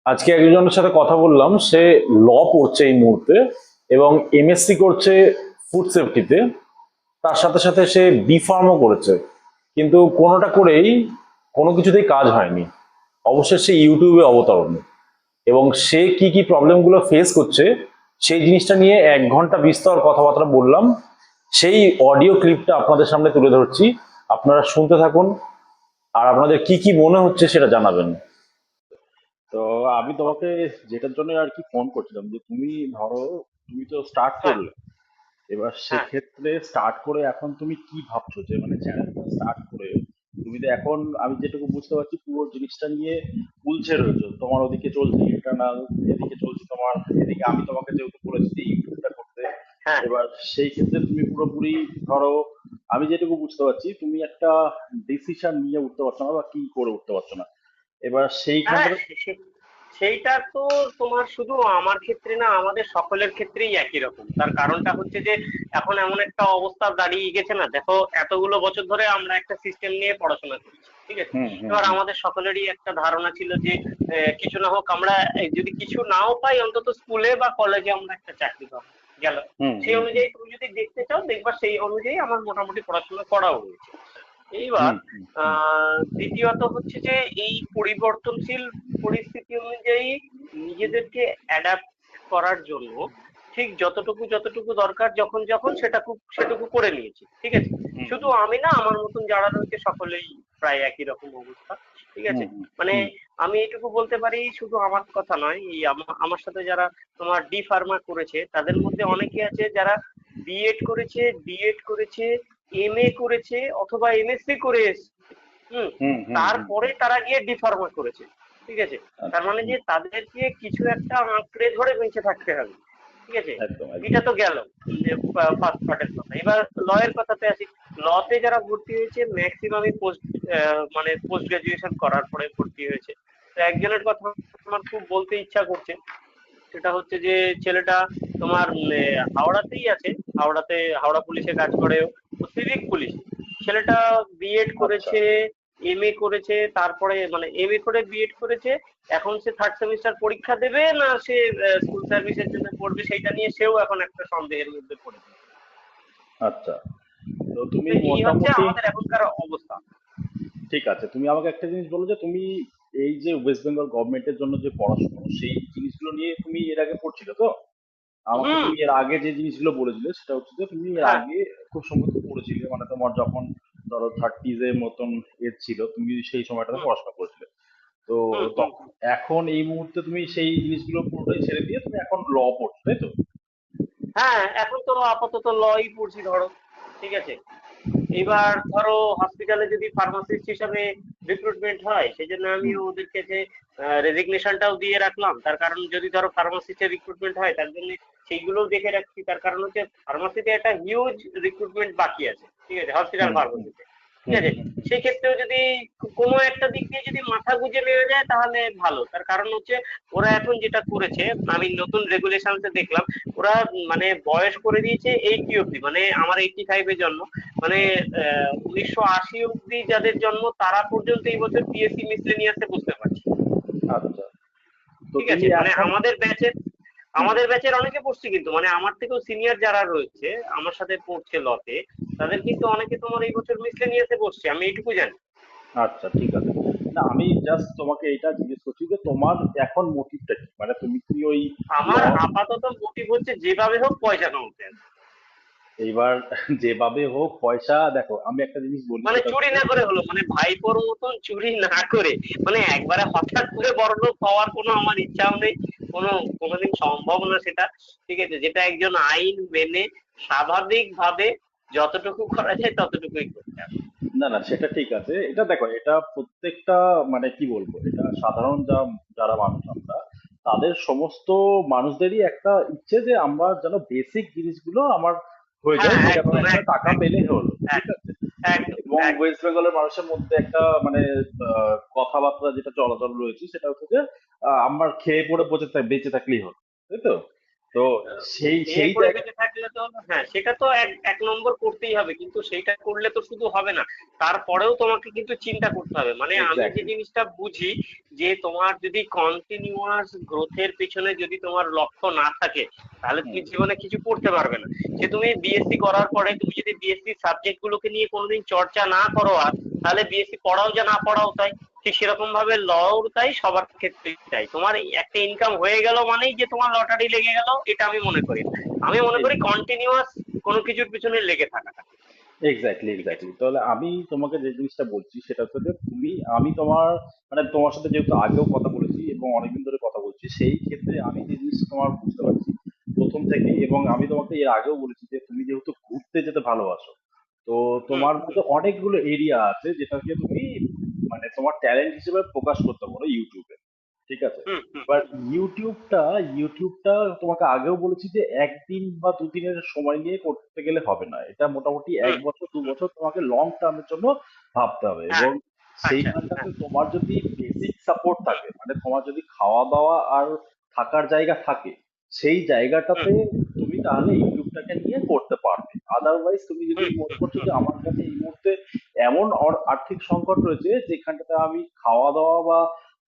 আজকে একজনের সাথে কথা বললাম, সে ল পড়ছে এই মুহূর্তে এবং এমএসসি করছে ফুড সেফটিতে। তার সাথে সাথে সে বি ফার্মও করেছে, কিন্তু কোনোটা করেই কোনো কিছুতেই কাজ হয়নি। অবশেষে ইউটিউবে অবতরণ, এবং সে কি কি প্রবলেমগুলো ফেস করছে সেই জিনিসটা নিয়ে 1 ঘন্টা বিস্তর কথাবার্তা বললাম। সেই অডিও ক্লিপটা আপনাদের সামনে তুলে ধরছি, আপনারা শুনতে থাকুন আর আপনাদের কি কি মনে হচ্ছে সেটা জানাবেন। তো আমি তোমাকে যেটার জন্য আর কি ফোন করছিলাম, যে তুমি ধরো তুমি তো স্টার্ট হ্যাঁ, করলে, এবার হ্যাঁ, সেক্ষেত্রে স্টার্ট করে এখন তুমি কি ভাবছো, যে মানে চ্যানেলটা স্টার্ট করে তুমি তো এখন, আমি যেটুকু বুঝতে পারছি, পুরো জিনিসটা নিয়ে উলঝে রয়েছে। তোমার ওদিকে চলছে ইন্টারনাল, এদিকে চলছে তোমার, এদিকে আমি তোমাকে যেহেতু বলেছি যে ইউটিউবটা করতে। হ্যাঁ, এবার সেই ক্ষেত্রে তুমি পুরোপুরি ধরো, আমি যেটুকু বুঝতে পারছি তুমি একটা ডিসিশন নিয়ে উঠতে পারছো না বা কি করে উঠতে পারছো না। এবার হ্যাঁ, সেইখানটাতে সেইটা তো তোমার শুধু আমার ক্ষেত্রে না, আমাদের সকলের ক্ষেত্রেই একই রকম। তার কারণটা হচ্ছে যে এখন এমন একটা অবস্থা দাঁড়িয়ে গেছে না, দেখো এতগুলো বছর ধরে আমরা একটা সিস্টেম নিয়ে পড়াশোনা করছি, ঠিক আছে। হুম হুম এবার হুম আমাদের সকলেরই একটা ধারণা ছিল যে কিছু না হোক আমরা, যদি কিছু নাও পাই অন্তত স্কুলে বা কলেজে আমরা একটা চাকরি পাবো, গেল। হুম সেই হুম হুম অনুযায়ী তুমি যদি দেখতে চাও দেখবা সেই অনুযায়ী আমার মোটামুটি পড়াশোনা করাও হয়েছে। এইবার হুম হুম হুম দ্বিতীয়ত হচ্ছে যে এই পরিবর্তনশীল পরিস্থিতি অনুযায়ী নিজেদেরকে অ্যাডাপ্ট করার জন্য ঠিক যতটুকু যতটুকু দরকার যখন যখন সেটুকু করে নিয়েছি, ঠিক আছে। হুম শুধু হুম আমি না, আমার মতন যারা রয়েছে সকলেই প্রায় একই রকম অবস্থা, ঠিক হুম আছে। হুম মানে হুম আমি এইটুকু বলতে পারি, শুধু আমার কথা নয়, এই আমার সাথে যারা তোমার ডি ফার্মা করেছে তাদের মধ্যে অনেকে আছে যারা বিএড করেছে, ডিএড করেছে, এমএ করেছে অথবা এমএসসি করে এসছে। হুম। হুম হুম হুম তারপরে হুম। তারা গিয়ে ডি ফার্মা করেছে, ঠিক আছে। তার আচ্ছা, মানে হুম, যে তাদেরকে কিছু একটা আঁকড়ে ধরে বেঁচে থাকতে হবে, ঠিক আছে। একদম এটা একদম। তো গেল ফার্স্ট পার্টের কথা। এবার লয়ের কথাতে আসি। লতে যারা ভর্তি হয়েছে ম্যাক্সিমামই পোস্ট, মানে পোস্ট গ্রাজুয়েশন করার পরে ভর্তি হয়েছে। তো একজনের কথা আমার খুব বলতে ইচ্ছা করছে, সেটা হচ্ছে যে ছেলেটা তোমার হাওড়াতেই আছে। হাওড়া পুলিশে কাজ করে, ও সিভিক পুলিশ। ছেলেটা বিএড আচ্ছা করেছে, এমএ করেছে, তারপরে মানে এমএ করে বিএড করেছে। এখন সে থার্ড সেমিস্টার পরীক্ষা দেবে না সে স্কুল সার্ভিসের জন্য পড়বে, সেইটা নিয়ে সেও এখন একটা সন্দেহের মধ্যে পড়ে গেছে। আচ্ছা। তো তুমি তো এই হচ্ছে মোটামুটি, আমাদের এখনকার অবস্থা। ঠিক আছে, তুমি আমাকে একটা জিনিস বলো, যে তুমি এই যে ওয়েস্ট বেঙ্গল গভর্নমেন্টের জন্য যে পড়াশোনা, সেই জিনিসগুলো নিয়ে তুমি এর আগে পড়ছিলে তো? আমাকে হুম। তুমি এর আগে যে জিনিসগুলো বলেছিলে সেটা হচ্ছে যে তুমি এর হ্যাঁ। আগে খুব সম্ভবত পড়েছিলে, মানে তোমার যখন ধরো থার্টিজ এর মতন এজ ছিল, তুমি সেই সময়টাতে হুম। পড়াশোনা করেছিলে। তো হুম। হুম। তখন, এখন এই মুহূর্তে তুমি সেই জিনিসগুলো পুরোটাই ছেড়ে দিয়ে তুমি এখন ল পড়ছো, তাই তো? হ্যাঁ, এখন তো আপাতত লই পড়ছি ধরো, ঠিক আছে। এবার ধরো হসপিটালে যদি ফার্মাসিস্ট হিসাবে রিক্রুটমেন্ট হয়, সেই জন্য আমি হুম ওদেরকে যে রেজিগনেশনটাও দিয়ে রাখলাম। তার কারণ যদি ধরো ফার্মাসিস্টের রিক্রুটমেন্ট হয় তার জন্য সেইগুলোও দেখে রাখছি। তার কারণ হচ্ছে ফার্মাসিতে একটা হিউজ রিক্রুটমেন্ট বাকি আছে, ঠিক আছে, হসপিটাল হুম হুম ফার্মাসিতে, ঠিক হুম আছে। হুম সেই ক্ষেত্রেও যদি কোনো একটা দিক দিয়ে যদি মাথা গুঁজে নেওয়া যায় তাহলে ভালো। তার কারণ হচ্ছে ওরা এখন যেটা করেছে, আমি নতুন রেগুলেশনসে দেখলাম, ওরা মানে বয়স করে দিয়েছে 80 অব্দি, মানে আমার 85-এ জন্ম, মানে 1980 অব্দি যাদের জন্ম তারা পর্যন্ত এই বছর পিএসসি মিসলেনিয়াসে বুঝতে পারছে, আচ্ছা। তো ঠিক তুমি আছে। মানে এখন, হুম, আমাদের ব্যাচের অনেকে পড়ছে, কিন্তু মানে আমার থেকেও সিনিয়র যারা রয়েছে আমার সাথে পড়ছে লতে, তাদের কিন্তু অনেকে তোমার এই বছর মিসলেনিয়াসে বসছে, আমি এইটুকু জানি। আচ্ছা ঠিক আছে। না, আমি জাস্ট তোমাকে এটা জিজ্ঞেস করছি যে তোমার এখন মোটিভটা কি, মানে তুমি কি ওই ল, আমার আপাতত মোটিভ হচ্ছে যেভাবে হোক পয়সা কামাতে হবে। এইবার যেভাবে হোক পয়সা, দেখো আমি একটা জিনিস বলি মানে সেটা চুরি হচ্ছে, না করে হলো, মানে ভাইপোর মতন চুরি না করে, মানে একবারে হঠাৎ করে বড়লোক হওয়ার কোনো আমার ইচ্ছাও নেই, কোনো কোনোদিন সম্ভব না সেটা, ঠিক আছে। যেটা একজন আইন মেনে স্বাভাবিক ভাবে যতটুকু করা যায় ততটুকুই করতে হবে। না না সেটা ঠিক আছে, এটা দেখো, এটা প্রত্যেকটা, মানে কি বলবো, এটা সাধারণ যারা মানুষ আমরা, তাদের সমস্ত মানুষদেরই একটা ইচ্ছে যে আমরা যেন বেসিক জিনিসগুলো আমার হয়ে হ্যাঁ, যায়, যেরকম একদম একটা একদম টাকা একদম পেলে হলো, ঠিক একদম আছে। একদম এবং একদম। ওয়েস্ট বেঙ্গলের মানুষের মধ্যে একটা মানে কথাবার্তা যেটা চলাচল রয়েছে সেটা হচ্ছে যে আমার খেয়ে পড়ে বেঁচে থাকলেই হলো, তাই তো? তো সেই এ সেই করে জায়গা। বেঁচে থাকলে তো হ্যাঁ, সেটা তো এক এক নম্বর করতেই হবে, কিন্তু সেইটা করলে তো শুধু হবে না, তারপরেও তোমাকে কিন্তু চিন্তা করতে হবে। মানে আমি যে এক্স্যাক্টলি। জিনিসটা বুঝি, যে তোমার যদি কন্টিনিউয়াস গ্রোথের পিছনে যদি তোমার লক্ষ্য না থাকে, তাহলে তুমি জীবনে কিছু করতে পারবে না। সে তুমি বিএসসি করার পরে তুমি যদি বিএসসি সাবজেক্ট গুলোকে নিয়ে কোনোদিন চর্চা না করো, আর তাহলে বিএসসি পড়াও যা না পড়াও তাই। ঠিক সেরকম ভাবে লও তাই, সবার ক্ষেত্রেই তাই। তোমার এই একটা ইনকাম হয়ে গেল মানেই যে তোমার লটারি লেগে গেল, এটা আমি মনে করি না। আমি মনে করি কন্টিনিউয়াস কোনো কিছুর পিছনে লেগে থাকাটা। এক্স্যাক্টলি, ঠিক আছে। এক্স্যাক্টলি। তাহলে আমি তোমাকে যে জিনিসটা বলছি সেটা হচ্ছে যে আমি তোমার মানে তোমার সাথে যেহেতু আগেও কথা বলেছি এবং অনেকদিন ধরে কথা বলছি, সেই ক্ষেত্রে আমি যে জিনিসটা তোমার বুঝতে পারছি প্রথম থেকে, এবং আমি তোমাকে এর আগেও বলেছি যে তুমি যেহেতু ঘুরতে যেতে ভালোবাসো, তো হুম তোমার হুম মধ্যে অনেকগুলো এরিয়া আছে যেটাকে তুমি মানে তোমার ট্যালেন্ট হিসেবে প্রকাশ করতে পারো ইউটিউবে। ঠিক আছে। হুম হুম এবার হুম ইউটিউবটা তোমাকে আগেও বলেছি যে একদিন বা দুদিনের সময় নিয়ে করতে গেলে হবে না, এটা মোটামুটি এক হুম বছর দু হুম। বছর তোমাকে লং টার্মের জন্য ভাবতে হবে। হ্যাঁ। এবং আচ্ছা। সেইখানটাতে হ্যাঁ। তোমার যদি বেসিক সাপোর্ট হুম থাকে, মানে তোমার যদি খাওয়া দাওয়া আর থাকার জায়গা থাকে, সেই হুম জায়গাটাতে তুমি তাহলে ইউটিউবটাকে নিয়ে করতে পারবে। আদারওয়াইজ তুমি যদি হুম মনে হুম করছো হুম যে আমার কাছে এই মুহূর্তে এমন আর্থিক সংকট রয়েছে যেখানটাতে আমি খাওয়া দাওয়া বা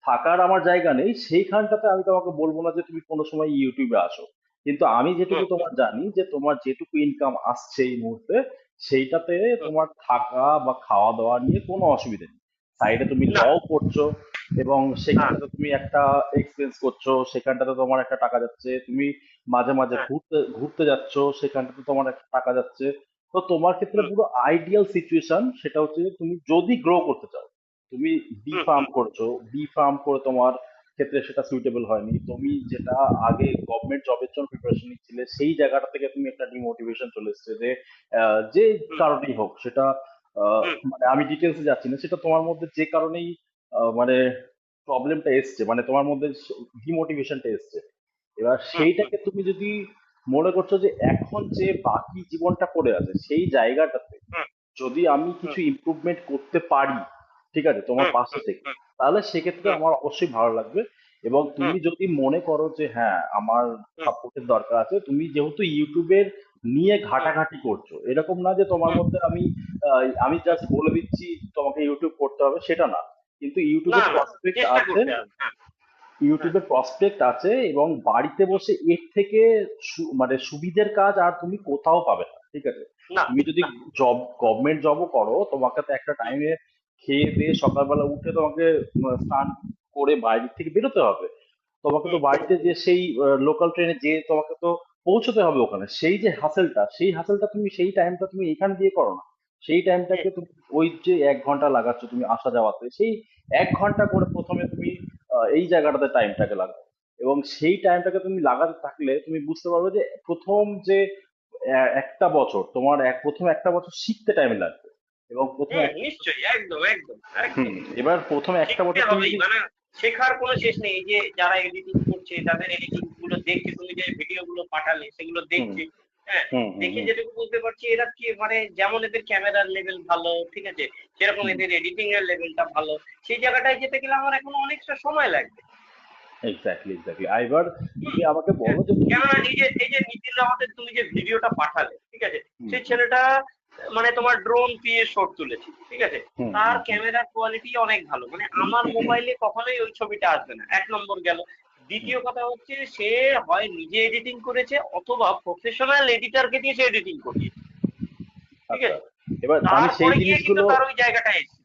থাকার আমার জায়গা নেই, সেইখানটাতে আমি তোমাকে বলবো না যে তুমি কোনো সময় ইউটিউবে আসো। কিন্তু আমি যেটুকু হুম হুম তোমার জানি যে তোমার যেটুকু ইনকাম আসছে এই মুহূর্তে, সেইটাতে হুম। তোমার থাকা বা খাওয়া দাওয়া নিয়ে কোনো অসুবিধা নেই। সাইডে তুমি না। লও করছো এবং হ্যাঁ সেখানটাতে তুমি একটা এক্সপেন্স করছো, সেখানটাতে তোমার একটা টাকা যাচ্ছে। তুমি মাঝে মাঝে হ্যাঁ। ঘুরতে ঘুরতে যাচ্ছ, সেখানটাতে তোমার একটা টাকা যাচ্ছে। তো তোমার ক্ষেত্রে হুম পুরো আইডিয়াল সিচুয়েশন সেটা হচ্ছে যে তুমি যদি গ্রো করতে চাও, তুমি বি হুম ফার্ম হুম করছো, বি ফার্ম করে তোমার ক্ষেত্রে সেটা সুইটেবল হয়নি, তুমি যেটা আগে গভর্নমেন্ট জবের জন্য প্রিপারেশন নিচ্ছিলে সেই জায়গাটা থেকে তুমি একটা ডিমোটিভেশন চলে এসছে যে যে হুম কারণেই হোক সেটা, হুম মানে আমি ডিটেলসে যাচ্ছি না, সেটা তোমার মধ্যে যে কারণেই মানে প্রবলেমটা এসছে, মানে তোমার মধ্যে ডিমোটিভেশনটা এসছে। এবার হুম হুম সেইটাকে তুমি যদি মনে করছো যে এখন যে বাকি জীবনটা পড়ে আছে সেই জায়গাটাতে হুম যদি আমি হুম কিছু ইমপ্রুভমেন্ট করতে পারি, ঠিক আছে, তোমার হুম পাশে হুম থেকে, হুম তাহলে সেক্ষেত্রে হুম আমার অবশ্যই ভালো লাগবে। এবং হুম তুমি যদি মনে করো যে হ্যাঁ আমার হুম সাপোর্টের দরকার আছে, তুমি যেহেতু ইউটিউবের নিয়ে হুম ঘাটাঘাটি করছো, এরকম না যে তোমার হুম মধ্যে আমি হুম। জাস্ট বলে দিচ্ছি তোমাকে ইউটিউব করতে হবে, সেটা না। কিন্তু না ইউটিউবের না, প্রসপেক্ট চেষ্টা আছে, করতে হবে। হ্যাঁ। হ্যাঁ। ইউটিউবের প্রসপেক্ট আছে, এবং বাড়িতে হুম। বসে এর থেকে মানে সুবিধের কাজ আর তুমি কোথাও পাবে না। ঠিক আছে। না তুমি যদি না। জব গভর্নমেন্ট জবও করো, তোমাকে তো একটা হুম টাইমে খেয়ে দিয়ে সকালবেলা উঠে তোমাকে স্নান করে বাইরে থেকে বেরোতে হবে। তোমাকে তো হুম বাড়িতে যে সেই লোকাল ট্রেনে যে তোমাকে তো পৌঁছতে হবে ওখানে, সেই যে হাসেলটা, সেই হাসেলটা তুমি সেই টাইমটা তুমি এখানে দিয়ে করো না। সেই হুম টাইমটাকে তুমি ওই যে 1 ঘন্টা লাগাচ্ছ তুমি আসা যাওয়াতে, সেই 1 ঘন্টা করে প্রথমে তুমি এই জায়গাটাতে টাইমটাকে লাগাও। এবং সেই টাইমটাকে তুমি লাগাতে থাকলে তুমি বুঝতে পারবে যে প্রথম যে একটা বছর তোমার প্রথম একটা বছর শিখতে টাইম লাগবে। এবং প্রথম হুম, একটা বছর, নিশ্চয়ই, একদম একদম হুম, একদম। এবার প্রথম একটা শিখতে বছর তুমি হবেই, যদি, মানে শেখার কোনো শেষ নেই। এই যে যারা এডিটিং করছে তাদের এডিটিং গুলো দেখছে, তুমি যে ভিডিও গুলো পাঠালে সেগুলো হুম দেখছি। হ্যাঁ। হুম হুম দেখে হুম যেটুকু বুঝতে পারছি, এরা কি মানে যেমন এদের ক্যামেরার লেভেল ভালো, ঠিক আছে, সেরকম হুম, এদের এডিটিং এর লেভেলটা ভালো। সেই জায়গাটায় যেতে গেলে আমার এখন অনেকটা সময় লাগবে। Exactly, exactly. এবার হুম। তুমি আমাকে বলো যে তুমি কেননা যদি, এই যে নিতিন রাওয়াতের তুমি যে ভিডিওটা পাঠালে, ঠিক আছে, হুম সেই হুম ছেলেটা মানে তোমার ড্রোন দিয়ে শট তুলেছে, ঠিক আছে। হুম তার হুম হুম ক্যামেরার কোয়ালিটি অনেক ভালো, মানে আমার মোবাইলে কখনোই ওই ছবিটা আসবে না, এক নম্বর গেল। হুম, দ্বিতীয় কথা হচ্ছে, সে হয় নিজে এডিটিং করেছে অথবা প্রফেশনাল এডিটরকে দিয়ে সে এডিটিং করিয়েছে। ঠিক আচ্ছা। আছে। এবার তারপরে গিয়ে কিন্তু তার ওই জায়গাটা এসেছে।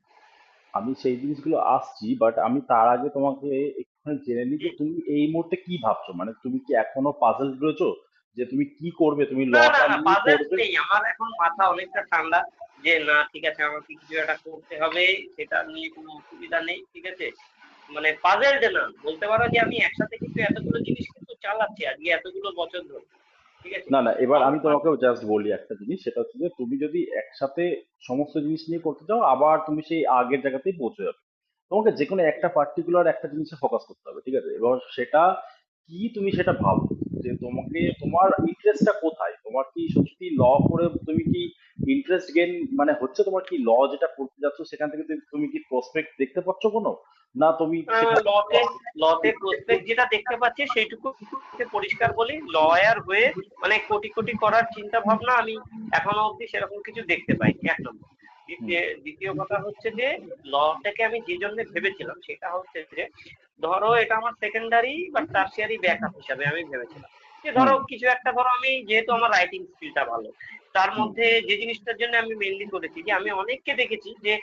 আমি সেই জিনিসগুলো আসছি, বাট আমি তার আগে তোমাকে একটুখানি জেনে নিই যে হুম। তুমি এই মুহূর্তে কি ভাবছো, মানে তুমি কি এখনো পাজল রয়েছো যে তুমি কি করবে, তুমি না না লটা না, নিয়ে পাজলস পড়বে? নেই আমার এখন, মাথা অনেকটা ঠান্ডা। যে না, ঠিক আছে, আমাকে কিছু একটা করতে হবে, সেটা নিয়ে কোনো অসুবিধা নেই, ঠিক আছে। মানে পাজেলড না বলতে পারো, যে আমি একসাথে কিন্তু এতগুলো জিনিস কিন্তু চালাচ্ছি আজকে এতগুলো বছর ধরে, ঠিক আছে। না না, এবার আমার আমি তোমাকে জাস্ট বলি একটা জিনিস, সেটা হচ্ছে যে তুমি যদি একসাথে সমস্ত জিনিস নিয়ে করতে চাও, আবার তুমি সেই আগের জায়গাতেই পৌঁছে যাবে। তোমাকে যে কোনো একটা পার্টিকুলার একটা জিনিসে ফোকাস করতে হবে, ঠিক আছে। এবার সেটা কি তুমি সেটা ভাবো। যে তোমাকে তোমার ইন্টারেস্টটা কোথায়, তোমার কি সত্যি ল করে তুমি কি ইন্টারেস্ট গেন মানে হচ্ছে, তোমার কি ল যেটা করতে যাচ্ছ সেখান থেকে তুমি কি প্রসপেক্ট দেখতে পাচ্ছ কোনো, না তুমি সেখান লতে লতে প্রসপেক্ট যেটা দেখতে পাচ্ছি সেইটুকু পরিষ্কার বলি, লয়ার হয়ে মানে কোটি কোটি করার চিন্তা ভাবনা আমি এখনো অবধি সেরকম কিছু দেখতে পাইনি, এক নম্বর। দ্বিতীয় কথা হচ্ছে যে লটাকে আমি যে জন্য ভেবেছিলাম সেটা হচ্ছে যে ধরো এটা আমার সেকেন্ডারি বা টার্সিয়ারি ব্যাকআপ হিসাবে আমি ভেবেছিলাম। যে ধরো কিছু একটা, ধরো আমি যেহেতু আমার রাইটিং স্কিলটা ভালো, তার মধ্যে যে জিনিসটার জন্য আমি মেনলি করেছি যে আমি অনেককে দেখেছি যে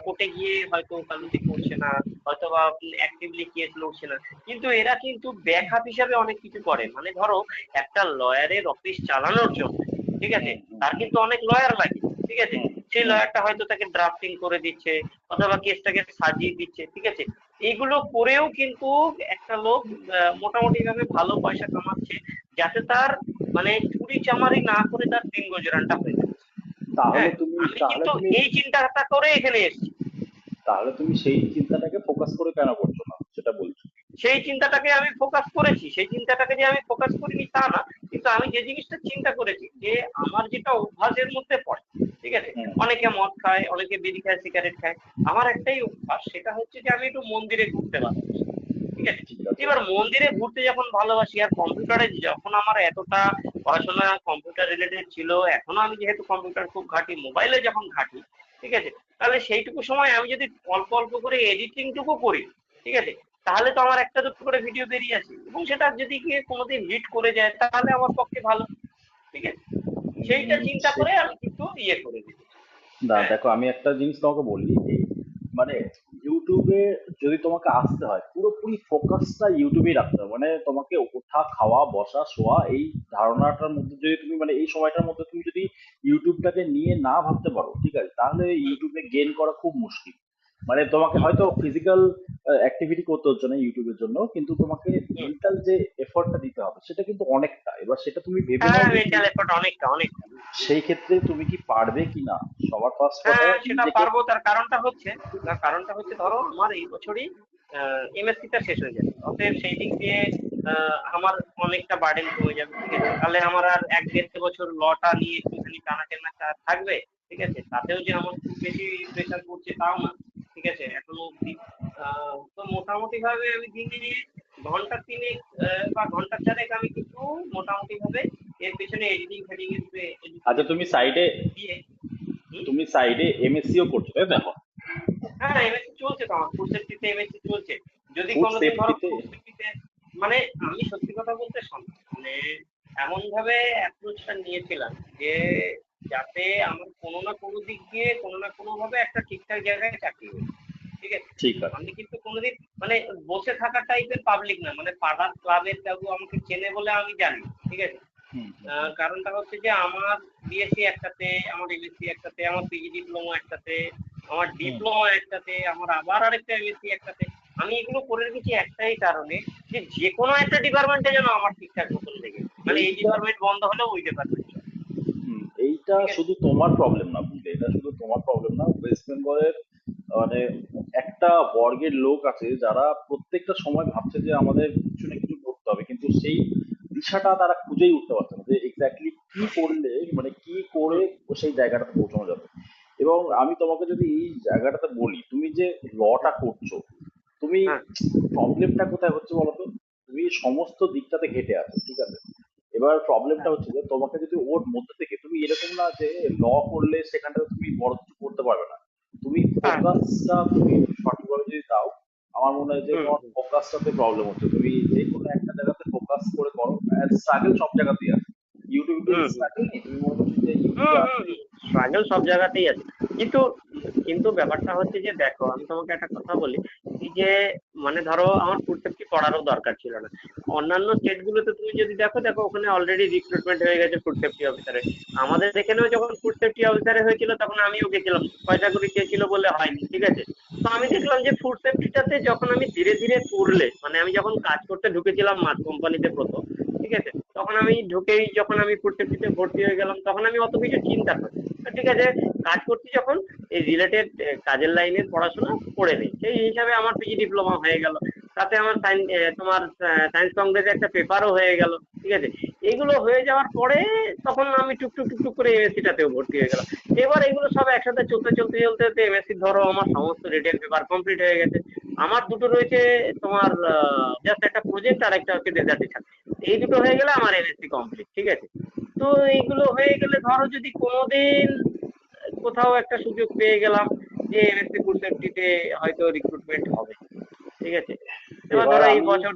কোর্টে গিয়ে হয়তো ওকালতি করছে না, হয়তো বা অ্যাক্টিভলি কেস লড়ছে না, কিন্তু এরা কিন্তু ব্যাকআপ হিসাবে অনেক কিছু করে। মানে ধরো একটা লয়ারের অফিস চালানোর জন্য, ঠিক আছে, তার কিন্তু অনেক লয়ার লাগে, ঠিক আছে, সেই লয়ারটা হয়তো তাকে ড্রাফটিং করে দিচ্ছে অথবা কেসটাকে সাজিয়ে দিচ্ছে, ঠিক আছে। এইগুলো করেও কিন্তু একটা লোক মোটামুটি ভাবে ভালো পয়সা কামাচ্ছে, যাতে তার মানে চুরি চামারি না করে তার দিন গুজরানটা হয়ে যাচ্ছে। তাহলে হ্যাঁ, তুমি আমি তাহলে কিন্তু তুমি এই চিন্তাটা করে এখানে এসেছি। তাহলে তুমি সেই চিন্তাটাকে ফোকাস করে কেন করছো না সেটা বলছো। সেই চিন্তাটাকে আমি ফোকাস করেছি, সেই চিন্তাটাকে যে আমি ফোকাস করিনি তা না, কিন্তু আমি যে জিনিসটা চিন্তা করেছি যে আমার যেটা অভ্যাসের মধ্যে পড়ে, ঠিক আছে, হুম, অনেকে মদ খায়, অনেকে বিড়ি খায়, সিগারেট খায়, আমার একটাই অভ্যাস, সেটা হচ্ছে যে আমি একটু মন্দিরে ঘুরতে ভালোবাসি, ঠিক আছে। ঠিক আছে। এবার মন্দিরে ঘুরতে যখন ভালোবাসি আর কম্পিউটারে যখন আমার এতটা পড়াশোনা কম্পিউটার রিলেটেড ছিল, এখনো আমি যেহেতু কম্পিউটার খুব ঘাঁটি, মোবাইলে যখন ঘাঁটি, ঠিক আছে, তাহলে সেইটুকু সময় আমি যদি অল্প অল্প করে এডিটিংটুকু করি, ঠিক আছে, তাহলে তো আমার একটা দুটো করে ভিডিও বেরিয়ে আসে, এবং সেটা যদি গিয়ে কোনোদিন হিট করে যায় তাহলে আমার পক্ষে ভালো, ঠিক আছে। সেইটা চিন্তা করে আমি কিন্তু ইয়ে করে দিই। না হ্যাঁ, দেখো, আমি একটা জিনিস তোমাকে বলি, এই মানে ইউটিউবে যদি তোমাকে আসতে হয় পুরোপুরি ফোকাসটা ইউটিউবেই রাখতে হবে। মানে তোমাকে ওঠা খাওয়া বসা শোয়া এই ধারণাটার মধ্যে যদি তুমি মানে এই সময়টার মধ্যে তুমি যদি ইউটিউবটাকে নিয়ে না ভাবতে পারো, ঠিক আছে, তাহলে ইউটিউবে গেইন করা খুব মুশকিল। মানে তোমাকে হয়তো ফিজিক্যাল অ্যাক্টিভিটি করতে হচ্ছে না ইউটিউবের জন্য, কিন্তু তোমাকে মেন্টাল যে এফর্টটা দিতে হবে সেটা কিন্তু অনেকটা। এবার সেটা তুমি ভেবে নাও হ্যাঁ, যে মেন্টাল এফোর্ট অনেকটা অনেকটা। সেই ক্ষেত্রে তুমি কি পারবে কিনা। সবার ফার্স্ট কথা হ্যাঁ, সেটা নিজেকে। পারবো। তার কারণটা হচ্ছে ধরো আমার এই বছরই এমএসসি টা শেষ হয়ে যাবে, অতএব সেই দিক দিয়ে আমার অনেকটা বার্ডেন কমে যাবে, ঠিক আছে। তাহলে আমার আর 1-1.5 বছর লটা নিয়ে একটুখানি টানা থাকবে, ঠিক আছে। তাতেও যে আমার খুব বেশি প্রেশার পড়ছে তাও না, ঠিক আছে, এখনো অব্দি। তো মোটামুটি ভাবে আমি দিনে ঘন্টা 3 বা ঘন্টা 4 আমি কিন্তু মোটামুটি ভাবে এর পেছনে এডিটিং ফেডিং আচ্ছা, তুমি সাইডে দিয়ে। হুম? তুমি সাইডে এমএসসিও করছো তাই তো এখন? হ্যাঁ, এমএসসি চলছে তো, আমার ফুড সেফটিতে এমএসসি চলছে। যদি ফুড কোনোদিন ধরো সেফটিতে? ফুড সেফটিতে মানে আমি সত্যি কথা বলতে মানে এমন ভাবে অ্যাপ্রোচটা নিয়েছিলাম যে যাতে আমার কোনো না কোনো দিক দিয়ে কোনো না কোনো ভাবে একটা ঠিকঠাক জায়গায় চাকরি হয়ে যায়, ঠিক আছে। ঠিক আছে। আমি কিন্তু কোনোদিন মানে বসে থাকা টাইপের পাবলিক না, মানে পাড়ার ক্লাবের কেউ আমাকে চেনে বলে আমি জানি, ঠিক আছে। হুম, কারণটা হচ্ছে যে আমার বিএসসি একটাতে, আমার এমএসসি একটাতে, আমার পিজি ডিপ্লোমা একটাতে, আমার হুম। ডিপ্লোমা একটাতে, আমার আবার আরেকটা এমএসসি একটাতে। আমি এগুলো করে রেখেছি একটাই কারণে, যে যে কোনো একটা ডিপার্টমেন্টে যেন আমার ঠিকঠাক মতন লেগে যায়। মানে এই এইটা ডিপার্টমেন্ট বন্ধ হলেও ওই ডিপার্টমেন্ট চলে, এইটা ঠিক আছে। শুধু তোমার প্রবলেম না, বুঝলে, এটা শুধু তোমার প্রবলেম না, ওয়েস্ট বেঙ্গলের মানে একটা বর্গের লোক আছে যারা প্রত্যেকটা সময় ভাবছে যে আমাদের কিছু না কিছু করতে হবে, কিন্তু সেই দিশাটা তারা খুঁজেই উঠতে পারছে না যে এক্স্যাক্টলি কি করলে মানে কি করে হুম। সেই জায়গাটাতে পৌঁছানো যাবে। এবং আমি তোমাকে যদি এই জায়গাটাতে বলি, তুমি যে লটা করছো, তুমি হ্যাঁ, প্রবলেমটা কোথায় হচ্ছে বলতো, তুমি সমস্ত দিকটাতে ঘেটে আছো, ঠিক আছে। এবার প্রবলেমটা হচ্ছে যে তোমাকে যদি ওর মধ্যে থেকে তুমি এরকম না যে ল করলে সেখানটাতে তুমি বড় কিছু করতে পারবে না, তুমি হ্যাঁ, ফোকাসটা তুমি সঠিকভাবে যদি দাও, আমার মনে হয় যে হুম, তোমার ফোকাসটাতে প্রবলেম হচ্ছে। তুমি যে কোনো একটা জায়গাতে ফোকাস করে করো, স্ট্রাগল সব জায়গাতেই আছে। ইউটিউবে হুম, হুম, স্ট্রাগল নেই, তুমি মনে করছো যে হুম, ইউটিউবে হুম, আসলে। স্ট্রাগল সব জায়গাতেই আছে। কিন্তু কিন্তু ব্যাপারটা হচ্ছে যে দেখো আমি তোমাকে একটা কথা বলি, এই যে মানে ধরো আমার ফুড সেফটি পড়ারও দরকার ছিল না। অন্যান্য স্টেট গুলোতে তুমি যদি দেখো দেখো ওখানে অলরেডি রিক্রুটমেন্ট হয়ে গেছে ফুড সেফটি অফিসারে। আমাদের এখানেও যখন ফুড সেফটি অফিসারে হয়েছিল তখন আমিও গেছিলাম, পয়সা করি চেয়েছিল বলে হয়নি, ঠিক আছে। তো আমি দেখলাম যে ফুড সেফটিটাতে যখন আমি ধীরে ধীরে করলে, মানে আমি যখন কাজ করতে ঢুকেছিলাম মাছ কোম্পানিতে প্রথম, ঠিক আছে, তখন আমি ঢুকেই যখন আমি ফুড সেফটিতে ভর্তি হয়ে গেলাম তখন আমি অত কিছু চিন্তা করি না, ঠিক আছে। কাজ করছি যখন এই রিলেটেড কাজের লাইনের পড়াশোনা করে নেই, সেই হিসাবে আমার পিজি ডিপ্লোমা হয়ে গেল। তাতে আমার তোমার সায়েন্স কংগ্রেসে একটা পেপারও হয়ে গেল, ঠিক আছে। এগুলো হয়ে যাওয়ার পরে তখন আমি টুকটুক টুকটুক করে এমএসসিটাতেও ভর্তি হয়ে গেলাম। এবার এগুলো সব একসাথে চলতে চলতে চলতে চলতে এমএসসি ধরো আমার সমস্ত রিটেন পেপার কমপ্লিট হয়ে গেছে। আমার দুটো রয়েছে তোমার জাস্ট একটা প্রজেক্ট আর একটা হচ্ছে ডেজার্টেশন। এই দুটো হয়ে গেলে আমার এমএসসি কমপ্লিট, ঠিক আছে। তো এইগুলো হয়ে গেলে ধরো যদি কোনোদিন কোথাও একটা সুযোগ পেয়ে গেলাম যে এমএসসি ফুড সেফটিতে হয়তো রিক্রুটমেন্ট হবে, ঠিক আছে। এবার এবার ধরো এই আমি বছর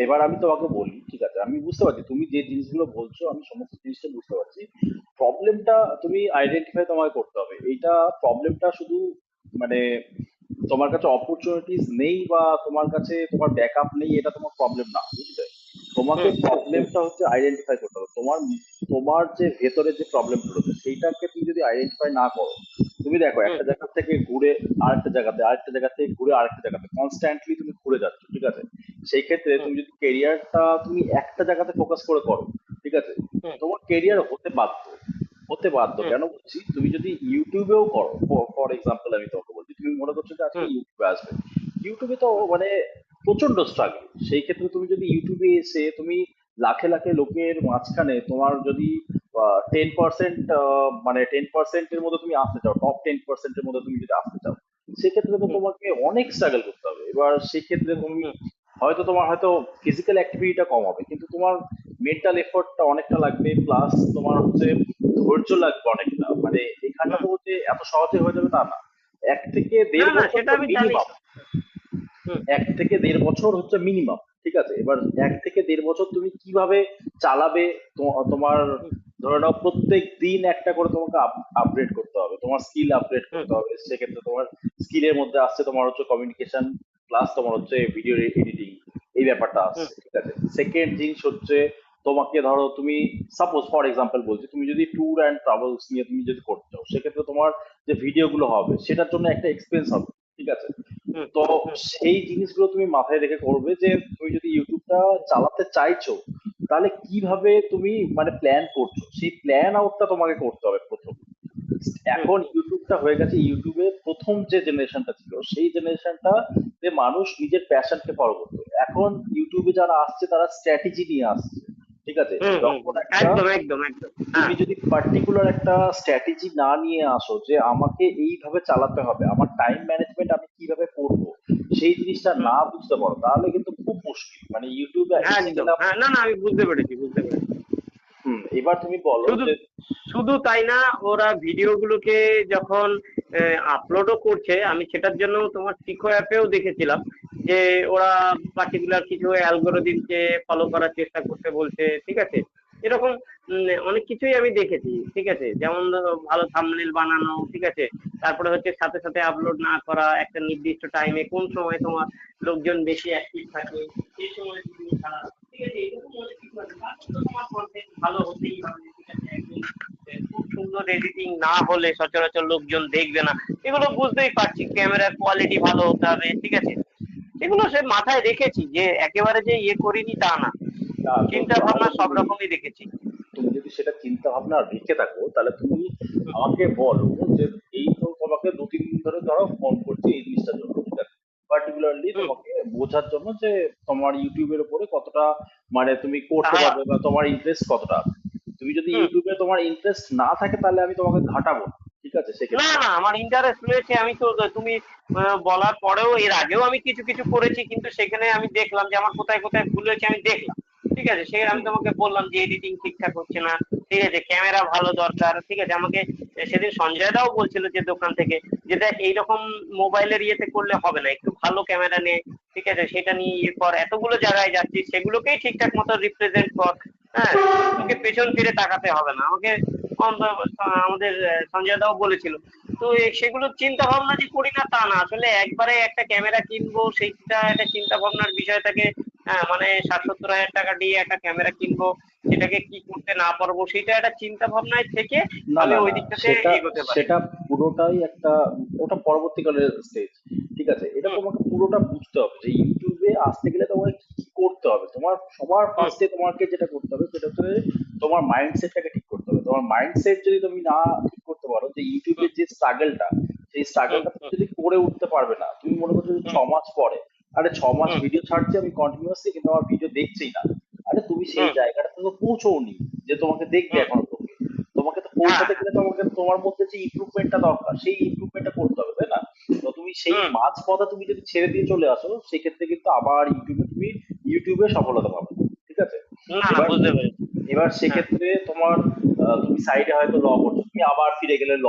এবার আমি তোমাকে বলি, ঠিক আছে, আমি বুঝতে পারছি তুমি যে জিনিসগুলো বলছো, আমি সমস্ত জিনিসটা বুঝতে পারছি। প্রবলেমটা তুমি আইডেন্টিফাই তোমাকে করতে হবে। এইটা প্রবলেমটা শুধু মানে তোমার কাছে অপরচুনিটিস নেই বা তোমার কাছে তোমার ব্যাকআপ নেই, এটা তোমার প্রবলেম না, বুঝলে। তোমাকে হুম প্রবলেমটা হচ্ছে আইডেন্টিফাই করতে হবে। তোমার তোমার যে ভেতরে যে প্রবলেমটা রয়েছে সেইটাকে তুমি যদি আইডেন্টিফাই না করো, তুমি দেখো হুম একটা জায়গা থেকে ঘুরে আরেকটা জায়গাতে, আরেকটা জায়গা থেকে ঘুরে আরেকটা জায়গাতে কনস্ট্যান্টলি তুমি ঘুরে যাচ্ছ, ঠিক আছে। সেই ক্ষেত্রে হুম তুমি যদি কেরিয়ারটা তুমি একটা জায়গাতে ফোকাস করে করো, ঠিক আছে, হুম তোমার কেরিয়ার হতে বাধ্য হুম কেন বলছি, তুমি যদি ইউটিউবেও করো, ফর এক্সাম্পল আমি তোমাকে বলছি, তুমি মনে করছো যে আজকে হুম ইউটিউবে আসবে, ইউটিউবে তো মানে প্রচন্ড স্ট্রাগল। সেই ক্ষেত্রে তুমি যদি ইউটিউবে এসে তুমি লাখে লাখে লোকের মাঝখানে তোমার যদি 10%, মানে 10%-এর মধ্যে তুমি আসতে চাও, টপ 10%-এর মধ্যে তুমি যদি আসতে চাও, সেক্ষেত্রে তো হুম তোমাকে অনেক স্ট্রাগল করতে হবে। এবার সেক্ষেত্রে হুম তুমি হুম তোমার হয়তো ফিজিক্যাল অ্যাক্টিভিটিটা কম হবে, কিন্তু তোমার মেন্টাল এফোর্টটা অনেকটা লাগবে, প্লাস তোমার হচ্ছে ধৈর্য লাগবে অনেকটা। মানে এখানটা হুম। তো যে এত সহজে হয়ে যাবে তা না, এক থেকে না দেড় না, বছর সেটা তো আমি জানি। মিনিমাম। হুম 1 থেকে 1.5 বছর হচ্ছে মিনিমাম, ঠিক আছে। এবার 1 থেকে 1.5 বছর তুমি কিভাবে চালাবে, তোমার হুম ধরে নাও প্রত্যেক দিন একটা করে তোমাকে আপগ্রেড করতে হবে, তোমার স্কিল আপগ্রেড হুম করতে হবে। সেক্ষেত্রে তোমার স্কিলের মধ্যে আসছে তোমার হচ্ছে কমিউনিকেশন, প্লাস তোমার হচ্ছে ভিডিও এডিটিং, এই ব্যাপারটা হুম আসছে, ঠিক আছে। সেকেন্ড জিনিস হচ্ছে তোমাকে ধরো তুমি সাপোজ ফর এক্সাম্পল বলছি, তুমি যদি ট্যুর অ্যান্ড ট্রাভেলস নিয়ে তুমি যদি করতে চাও, সেক্ষেত্রে তোমার যে ভিডিও গুলো হবে সেটার জন্য একটা এক্সপেন্স হবে, ঠিক আছে। হুম তো হুম সেই জিনিসগুলো তুমি মাথায় রেখে করবে যে তুমি যদি ইউটিউবটা চালাতে চাইছো, তাহলে কিভাবে তুমি মানে প্ল্যান করছো, সেই প্ল্যান আউটটা তোমাকে করতে হবে প্রথম। হুম এখন ইউটিউবটা হয়ে গেছে, ইউটিউবে প্রথম যে জেনারেশনটা ছিল সেই জেনারেশনটা যে মানুষ নিজের প্যাশনকে ফলো করতো। এখন ইউটিউবে যারা আসছে তারা স্ট্র্যাটেজি নিয়ে আসছে, ঠিক আছে। হুম হুম যখন হুম। একটা একদম একদম একদম, তুমি হ্যাঁ। যদি পার্টিকুলার একটা স্ট্র্যাটেজি না নিয়ে আসো যে আমাকে এইভাবে চালাতে হবে, আমার টাইম ম্যানেজমেন্ট আমি কিভাবে করব, সেই জিনিসটা হুম, না বুঝতে পারো, তাহলে কিন্তু খুব মুশকিল। মানে ইউটিউবে এসে একদম, গেলে হ্যাঁ। না না, আমি বুঝতে পেরেছি বুঝতে পেরেছি। এবার তুমি বলো শুধু যে শুধু তাই না, ওরা ভিডিওগুলোকে যখন আপলোডও করছে, আমি সেটার জন্য তোমার টিকো অ্যাপেও দেখেছিলাম যে ওরা পার্টিকুলার কিছু অ্যালগোরিদমকে ফলো করার চেষ্টা করতে বলছে, ঠিক আছে। এরকম অনেক কিছুই আমি দেখেছি, ঠিক আছে। যেমন ধরো ভালো থাম্বনেল বানানো, ঠিক আছে। তারপরে হচ্ছে সাথে সাথে আপলোড না করা, একটা নির্দিষ্ট টাইমে কোন সময় তোমার লোকজন বেশি অ্যাক্টিভ থাকে সেই সময় ভিডিও ছাড়া, ঠিক আছে। এরকম অনেক কিছু আছে। তারপর তো তোমার কন্টেন্ট ভালো হতেই হবে, ঠিক আছে। একদম খুব সুন্দর এডিটিং না হলে সচরাচর লোকজন দেখবে না। এগুলো বুঝতেই পারছি, ক্যামেরার কোয়ালিটি ভালো হতে হবে, ঠিক আছে। এগুলো সে মাথায় রেখেছি, যে একেবারে যে ইয়ে করিনি তা না। তো চিন্তা ভাবনা তাহলে সব তুমি রকমই রেখেছি। তুমি যদি সেটা চিন্তা ভাবনা রেখে থাকো, তাহলে তুমি হুম আমাকে বলো যে এই তো তোমাকে 2-3 দিন ধরে ধরো ফোন করছি এই জিনিসটার জন্য, ঠিক আছে, পার্টিকুলারলি হুম। তোমাকে বোঝার জন্য যে তোমার ইউটিউবের উপরে কতটা মানে তুমি করতে হ্যাঁ। পারবে বা তোমার ইন্টারেস্ট কতটা আছে। তুমি যদি হুম। ইউটিউবে তোমার ইন্টারেস্ট না থাকে, তাহলে আমি তোমাকে ঘাটাবো না, ঠিক আছে, না সেক্ষেত্রে। না, আমার ইন্টারেস্ট রয়েছে। আমি তো তুমি বলার পরেও এর আগেও আমি কিছু কিছু করেছি, কিন্তু সেখানে আমি দেখলাম যে আমার কোথায় কোথায় ভুল হয়েছে, আমি দেখলাম, ঠিক আছে। সে আমি হুম, তোমাকে বললাম যে এডিটিং ঠিকঠাক হচ্ছে না, ঠিক আছে, ক্যামেরা ভালো দরকার, ঠিক আছে। আমাকে সেদিন সঞ্জয় দাও বলছিল যে দোকান থেকে, যে দেখ এইরকম মোবাইলের ইয়েতে করলে হবে না, একটু ভালো ক্যামেরা নে, ঠিক আছে, সেটা নিয়ে ইয়ে কর, এতগুলো জায়গায় যাচ্ছিস সেগুলোকেই ঠিকঠাক মতো রিপ্রেজেন্ট কর। হ্যাঁ, তোকে পেছন ফিরে তাকাতে হবে না। আমাকে আমাদের সঞ্জয় দাও বলেছিল। তো সেগুলো চিন্তা ভাবনা যে করি না তা না, আসলে একবারে একটা ক্যামেরা কিনবো সেইটা একটা চিন্তা ভাবনার বিষয় থাকে। হ্যাঁ, মানে 60-70 হাজার টাকা দিয়ে একটা ক্যামেরা কিনবো, সেটাকে কি করতে না পারবো সেটা একটা চিন্তা ভাবনায় থেকে না আমি না ওই না, দিকটাতে সেটা এগোতে পারি। সেটা পুরোটাই একটা, ওটা পরবর্তীকালের স্টেজ, ঠিক আছে। এটা হুম তোমাকে পুরোটা বুঝতে হবে যে ইউটিউবে আসতে গেলে তোমাকে কি কি করতে হবে। তোমার সবার হুম ফার্স্টে তোমাকে যেটা করতে হবে সেটা হচ্ছে তোমার মাইন্ডসেটটাকে ঠিক করতে হবে। তোমার মাইন্ডসেট যদি তুমি না ঠিক করতে পারো, যে হুম ইউটিউবের যে স্ট্রাগলটা, সেই হুম স্ট্রাগলটা হুম যদি করে উঠতে পারবে না, তুমি মনে করছো যে হুম 6 মাস পরে আরে 6 মাস হুম ভিডিও ছাড়ছি আমি কন্টিনিউয়াসলি, কিন্তু আমার ভিডিও দেখছেই না। আরে তুমি সেই হুম জায়গাটা তো পৌঁছওনি যে তোমাকে দেখবে হুম এখনো। তুমি তোমাকে তো হ্যাঁ পৌঁছাতে হ্যাঁ গেলে তোমাকে তোমার মধ্যে যে ইমপ্রুভমেন্টটা দরকার সেই ইমপ্রুভমেন্টটা করতে হবে, তাই না? তো তুমি সেই হুম মাঝ পথে তুমি যদি ছেড়ে দিয়ে চলে আসো, সেক্ষেত্রে কিন্তু আবার ইউটিউবে সফলতা পাবে না। ঠিক আছে? না না এবার বুঝতে পেরেছি এবার হ্যাঁ সেক্ষেত্রে তোমার তুমি সাইডে হয়তো ল করছো, তুমি আবার ফিরে গেলে ল।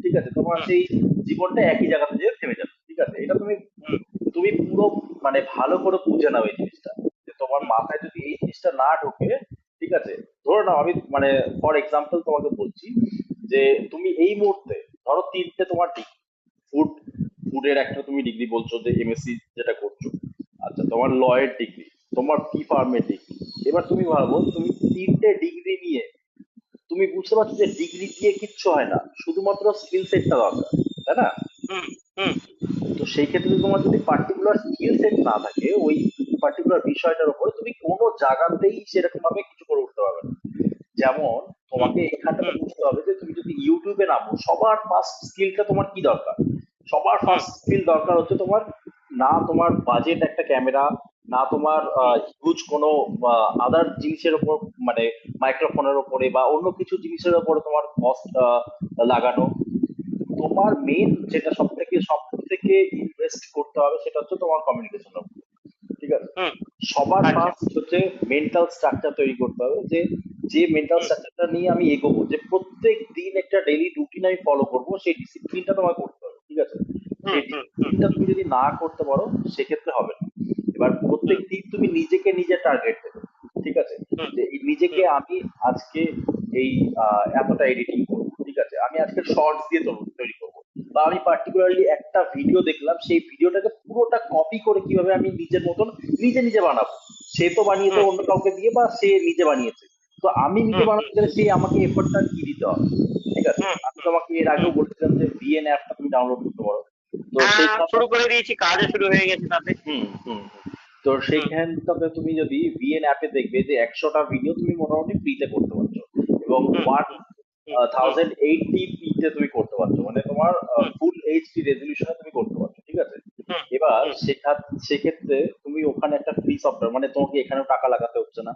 ঠিক আছে, তোমার হুম সেই জীবনটা একই জায়গাতে যেয়ে থেমে যাবে। ঠিক আছে, এটা তুমি হুম তুমি পুরো মানে ভালো করে বুঝে নাও এই জিনিসটা, যে তোমার হুম মাথায় যদি এই জিনিসটা না ঢোকে, ঠিক আছে, ধরো নাও আমি মানে ফর এক্সাম্পল তোমাকে বলছি যে তুমি এই মুহূর্তে ধরো 3টে তোমার ডিগ্রি, ফুড ফুডের একটা তুমি ডিগ্রি বলছো যে এমএসসি যেটা করছো, আচ্ছা তোমার ল এর ডিগ্রি, তোমার বি ফার্মের ডিগ্রি। এবার তুমি ভাবো তুমি 3টে ডিগ্রি নিয়ে তুমি বুঝতে পারছো যে ডিগ্রি দিয়ে কিচ্ছু হয় না, শুধুমাত্র স্কিল সেটটা দরকার, তাই না? হুম হুম তো সেই ক্ষেত্রে তোমার যদি পার্টিকুলার স্কিল সেট না থাকে ওই পার্টিকুলার বিষয়টার উপরে, তুমি কোনো জায়গাতেই সেরকম ভাবে কিছু করে উঠতে পারবে না। যেমন হুম তোমাকে এখানটাতে হুম বুঝতে হবে যে তুমি যদি ইউটিউবে নামো, সবার ফার্স্ট স্কিলটা তোমার কি দরকার? সবার হুম ফার্স্ট স্কিল দরকার হচ্ছে তোমার, না তোমার বাজেট একটা ক্যামেরা, না তোমার হুম হিউজ কোনো আদার জিনিসের উপর, মানে মাইক্রোফোনের উপরে বা অন্য কিছু জিনিসের উপরে তোমার কস্ট লাগানো। তোমার মেন যেটা সব থেকে ইনভেস্ট করতে হবে সেটা হচ্ছে তোমার কমিউনিকেশন। ঠিক আছে? হুম সবার আচ্ছা ফার্স্ট হচ্ছে মেন্টাল স্ট্রাকচার তৈরি করতে হবে, যে যে মেন্টাল হুম স্ট্রাকচারটা নিয়ে আমি এগোবো, যে প্রত্যেক দিন একটা ডেইলি রুটিন আমি ফলো করবো, সেই ডিসিপ্লিনটা তোমায় করতে হবে। ঠিক আছে? হুম সেই হুম হুম ডিসিপ্লিনটা তুমি যদি না করতে পারো, সেক্ষেত্রে হবে না। এবার প্রত্যেক হুম দিন তুমি নিজেকে নিজে টার্গেট দেবে। ঠিক আছে? হুম যে এই নিজেকে হুম আমি আজকে এই এতটা এডিটিং করবো, ঠিক আছে, আমি আজকে শর্টস দিয়ে তৈরি করবো, বা আমি পার্টিকুলারলি একটা ভিডিও দেখলাম, সেই ভিডিওটাকে পুরোটা কপি করে কিভাবে আমি নিজের মতন নিজে নিজে বানাবো। সে তো বানিয়েছে হুম অন্য কাউকে দিয়ে, বা সে নিজে বানিয়েছে, তো আমি নিজে হুম হুম বানাতে গেলে সেই আমাকে এফোর্টটা কি দিতে হবে? ঠিক আছে, হুম আমি তোমাকে এর হুম আগেও বলেছিলাম যে ভিএন অ্যাপটা তুমি ডাউনলোড করতে পারো। তো হ্যাঁ সেইখানটা শুরু করে দিয়েছি কাজও শুরু হয়ে গেছে তাতে হুম। তো হুম সেইখানটাতে তুমি যদি ভিএন অ্যাপে দেখবে যে 100টা ভিডিও তুমি মোটামুটি ফ্রিতে করতে পারছো, এবং হুম ওয়ান হুম হুম হুম 1080p তে তুমি করতে পারছো, মানে তোমার হুম ফুল এইচডি রেজলিউশনে তুমি করতে পারছো। ঠিক আছে? হুম এবার হুম সেক্ষেত্রে তুমি ওখানে একটা ফ্রি সফটওয়্যার, মানে তোমাকে এখানেও টাকা লাগাতে হচ্ছে না।